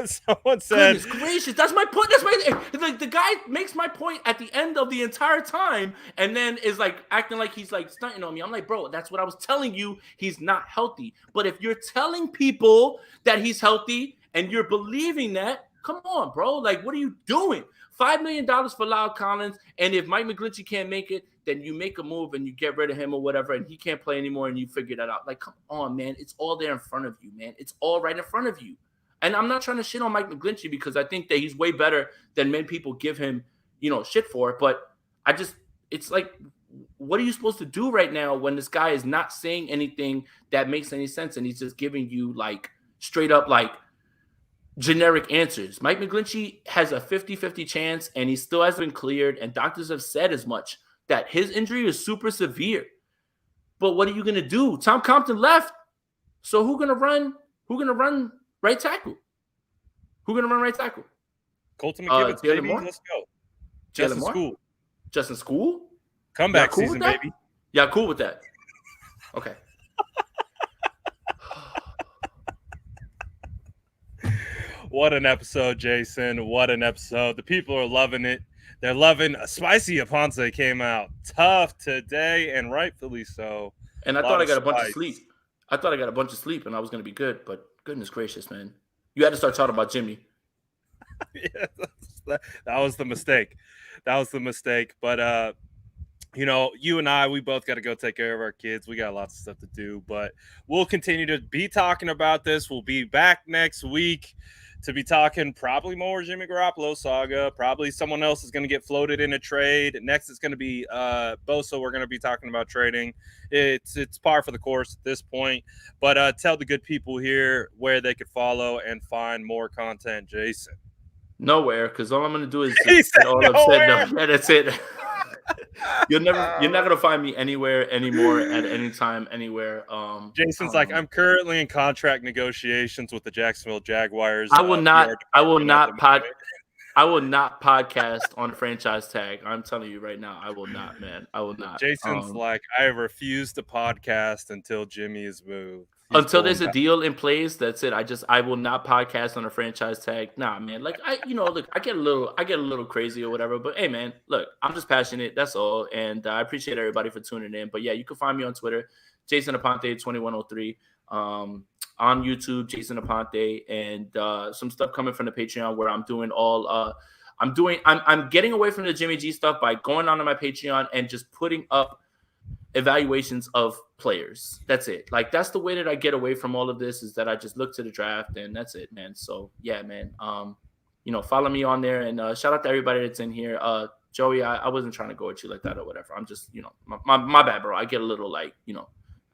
Someone said... Goodness gracious. That's my point. The guy makes my point at the end of the entire time and then is like acting like he's like stunting on me. I'm like, bro, that's what I was telling you. He's not healthy. But if you're telling people that he's healthy and you're believing that, come on, bro. Like, what are you doing? $5 million for Lyle Collins, and if Mike McGlinchey can't make it, then you make a move and you get rid of him or whatever, and he can't play anymore, and you figure that out. Like, come on, man. It's all there in front of you, man. It's all right in front of you. And I'm not trying to shit on Mike McGlinchey because I think that he's way better than many people give him, shit for. But it's like, what are you supposed to do right now when this guy is not saying anything that makes any sense, and he's just giving you, like, straight up, like, generic answers? Mike McGlinchey has a 50-50 chance, and he still hasn't been cleared, and doctors have said as much, that his injury is super severe. But what are you going to do? Tom Compton left. So who's going to run right tackle? Colton McKivitz, baby. Moore? Let's go. Justin School? Comeback season, baby. Yeah, cool with that. Okay. What an episode, Jason. What an episode. The people are loving it. They're loving Spicy Aponte came out tough today, and rightfully so. And I thought I got a bunch of sleep. And I was going to be good, but goodness gracious, man. You had to start talking about Jimmy. Yeah, that was the mistake. But, you and I, we both got to go take care of our kids. We got lots of stuff to do, but we'll continue to be talking about this. We'll be back next week to be talking probably more Jimmy Garoppolo saga. Probably someone else is going to get floated in a trade. Next, it's going to be Bosa. We're going to be talking about trading. It's par for the course at this point. But tell the good people here where they could follow and find more content, Jason. Nowhere, because all I'm going to do is He said all I've said. No, yeah, that's it. You're not gonna find me anywhere anymore at any time anywhere. Jason's like, I'm currently in contract negotiations with the Jacksonville Jaguars. I will not podcast on franchise tag. I'm telling you right now, I will not, man. I will not. Jason's like, I refuse to podcast until Jimmy is moved. Until there's a deal in place, that's it. I will not podcast on a franchise tag. Nah, man. Like look, I get a little crazy or whatever. But hey, man, look, I'm just passionate. That's all. And I appreciate everybody for tuning in. But yeah, you can find me on Twitter, Jason Aponte 2103. On YouTube, Jason Aponte, and some stuff coming from the Patreon where I'm doing all. I'm getting away from the Jimmy G stuff by going onto my Patreon and just putting up evaluations of players. That's it. Like, that's the way that I get away from all of this, is that I just look to the draft, and that's it, man. So yeah, man. Follow me on there, and shout out to everybody that's in here. Joey, I wasn't trying to go at you like that or whatever. I'm just, my bad, bro. I get a little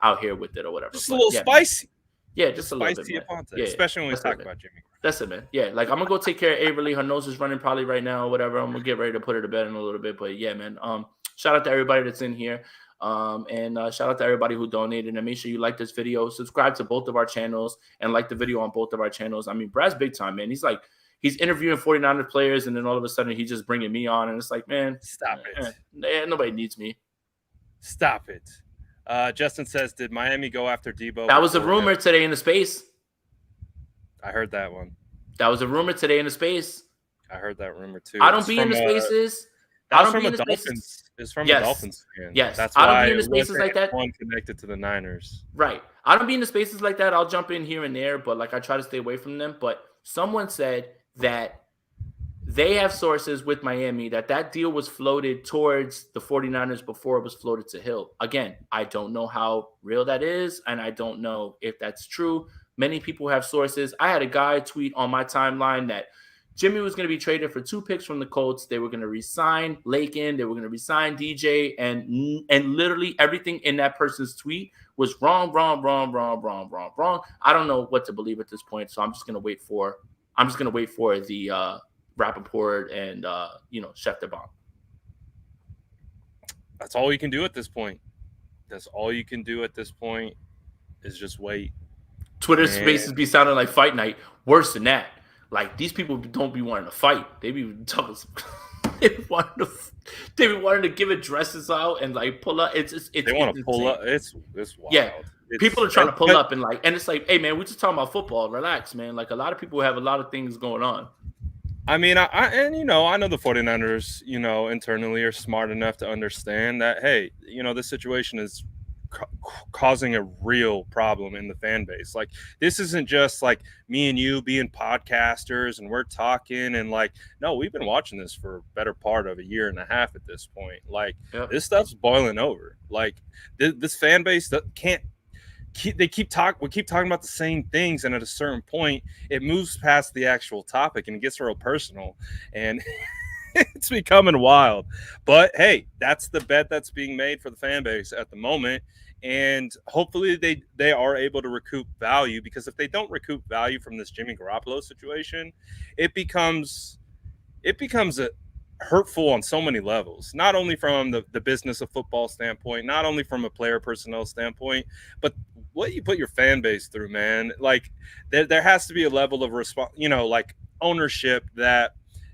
out here with it or whatever. Just a little spicy. Man. Yeah, just a little bit. Yeah, especially when we talk about Jimmy. That's it, man. Yeah, like, I'm gonna go take care of Averly. Her nose is running probably right now or whatever. I'm gonna get ready to put her to bed in a little bit. But yeah, man. Shout out to everybody that's in here. And shout out to everybody who donated, and make sure you like this video, subscribe to both of our channels, and like the video on both of our channels. I mean, Brad's big time, man. He's interviewing 49ers players, and then all of a sudden he's just bringing me on, and it's like, man, stop it. Nobody needs me. Stop it. Justin says, did Miami go after Deebo? That was a rumor today in the space. I heard that one. That was a rumor today in the space. I heard that rumor too. I don't be in the spaces. That's from a Dolphins. It's from a Dolphins fan. Yes, that's I why don't be in the spaces like that. One connected to the Niners. Right. I don't be in the spaces like that. I'll jump in here and there, but I try to stay away from them. But someone said that they have sources with Miami that deal was floated towards the 49ers before it was floated to Hill. Again, I don't know how real that is, and I don't know if that's true. Many people have sources. I had a guy tweet on my timeline that Jimmy was going to be traded for 2 picks from the Colts. They were going to re-sign Lakin. They were going to re-sign DJ. And literally everything in that person's tweet was wrong. I don't know what to believe at this point, so I'm just going to wait for the Rappaport and Chef de Bomb. That's all you can do at this point. That's all you can do at this point is just wait. Twitter spaces be sounding like fight night. Worse than that. Like, these people don't be wanting to fight. They be talking. They be wanting to give addresses out and pull up. They want to pull up. It's wild. Yeah, people are trying to pull up and it's like, hey man, we just talking about football. Relax, man. Like, a lot of people have a lot of things going on. I mean, I know the 49ers, internally are smart enough to understand that, hey, this situation is causing a real problem in the fan base. Like, this isn't just like me and you being podcasters and we're talking and no, we've been watching this for a better part of a year and a half at this point. This stuff's boiling over. Like, this fan base that we keep talking about the same things, and at a certain point it moves past the actual topic and it gets real personal, and it's becoming wild. But hey, that's the bet that's being made for the fan base at the moment, and hopefully they are able to recoup value, because if they don't recoup value from this Jimmy Garoppolo situation, it becomes hurtful on so many levels, not only from the business of football standpoint, not only from a player personnel standpoint, but what you put your fan base through, man. Like, there has to be a level of ownership that,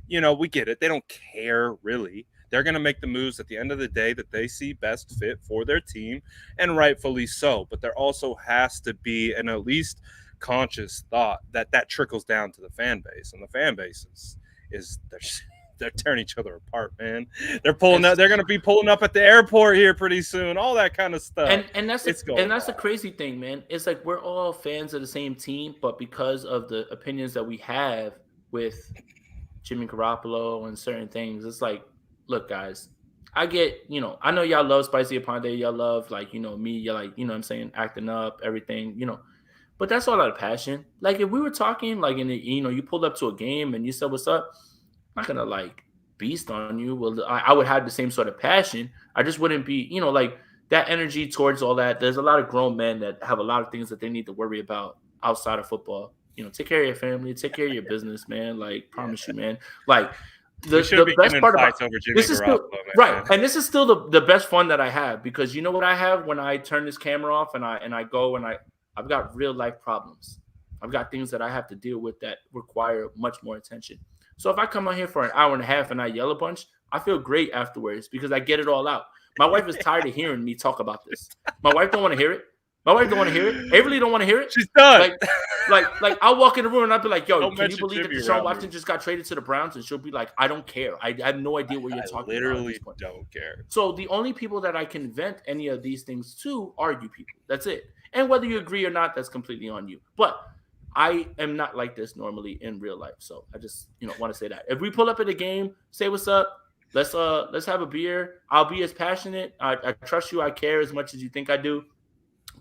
we get it. They don't care, really. They're going to make the moves at the end of the day that they see best fit for their team, and rightfully so. But there also has to be an at least conscious thought that trickles down to the fan base, and the fan base is they're tearing each other apart, man. They're pulling up. They're going to be pulling up at the airport here pretty soon. All that kind of stuff. And that's the crazy thing, man. It's like, we're all fans of the same team, but because of the opinions that we have with Jimmy Garoppolo and certain things, it's like, look, guys, I get, I know y'all love Spicy Aponte. Y'all love, me. Y'all what I'm saying, acting up, everything, But that's all out of passion. Like if we were talking, like you pulled up to a game and you said, "What's up?" I'm not gonna like beast on you. Well, I would have the same sort of passion. I just wouldn't be, like that energy towards all that. There's a lot of grown men that have a lot of things that they need to worry about outside of football. Take care of your family, take care of your business, man. Like, promise you, man. Like, We should the be best getting in part about fights over Jimmy this is Garoppolo, still right, man. and this is still the best fun that I have because you know what I have when I turn this camera off and I go and I've got real life problems. I've got things that I have to deal with that require much more attention. So if I come on here for an hour and a half and I yell a bunch, I feel great afterwards because I get it all out. My wife is tired of hearing me talk about this. My wife don't want to hear it. My wife don't want to hear it. Avery don't want to hear it. She's done. Like I'll walk in the room and I'll be like, "Yo, Don't can you mention believe that Jimmy Deshaun around Watson me. just got traded to the Browns?" And she'll be like, "I don't care. I have no idea what you're talking about." Literally don't care. So the only people that I can vent any of these things to are you people. That's it. And whether you agree or not, that's completely on you. But I am not like this normally in real life. So I just, want to say that. If we pull up at a game, say what's up. Let's have a beer. I'll be as passionate. I trust you. I care as much as you think I do.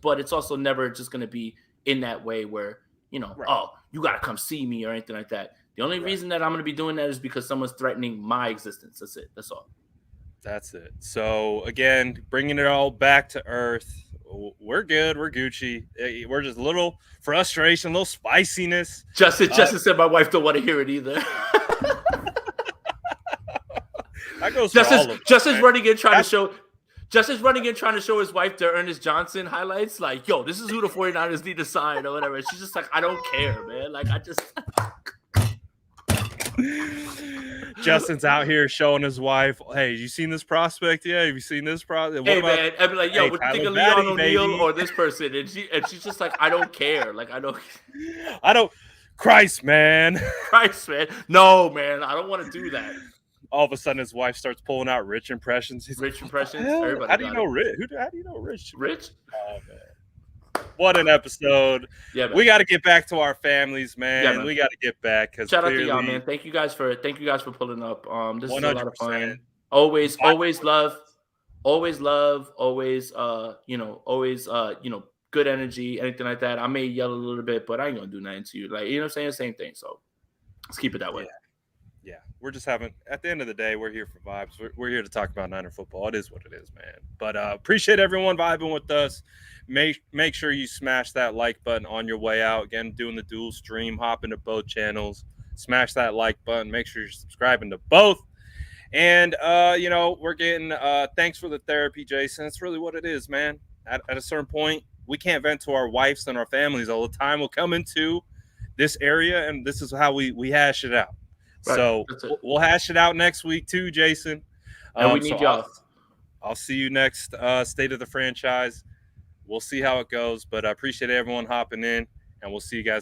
But it's also never just going to be in that way where, Right. oh, you got to come see me or anything like that. The only reason that I'm going to be doing that is because someone's threatening my existence. That's it. That's all. That's it. So again, bringing it all back to earth. We're good. We're Gucci. We're just a little frustration, a little spiciness. Justin said my wife don't want to hear it either. That goes for all of us, Justin's running in trying to show his wife the Ernest Johnson highlights. Like, yo, this is who the 49ers need to sign or whatever. She's just like, I don't care, man. Like, I just. Justin's out here showing his wife, hey, you seen this prospect? Yeah, have you seen this prospect? Hey, man, I'd be like, yo, what do you think of Leon O'Neal or this person? And she's just like, I don't care. Like, I don't. Christ, man. No, man, I don't want to do that. All of a sudden, his wife starts pulling out Rich impressions. He's Rich like, impressions. How do you know Rich? How do you know Rich? Rich? Oh, man. What an episode. Yeah, man. We got to get back to our families, man. Yeah, man. We got to get back. Shout out to y'all, man. Thank you guys for pulling up. This is a lot of 100%. fun. Always love. Always, good energy, anything like that. I may yell a little bit, but I ain't gonna do nothing to you. Like, you know what I'm saying? Same thing. So let's keep it that way. Yeah. We're just at the end of the day, we're here for vibes. We're here to talk about Niner football. It is what it is, man. But appreciate everyone vibing with us. Make sure you smash that like button on your way out. Again, doing the dual stream, hop into both channels, smash that like button. Make sure you're subscribing to both. And, we're getting thanks for the therapy, Jason. That's really what it is, man. At a certain point, we can't vent to our wives and our families all the time. We'll come into this area, and this is how we hash it out. Right. So we'll hash it out next week too, Jason. And we need y'all. I'll see you next State of the Franchise. We'll see how it goes, but I appreciate everyone hopping in, and we'll see you guys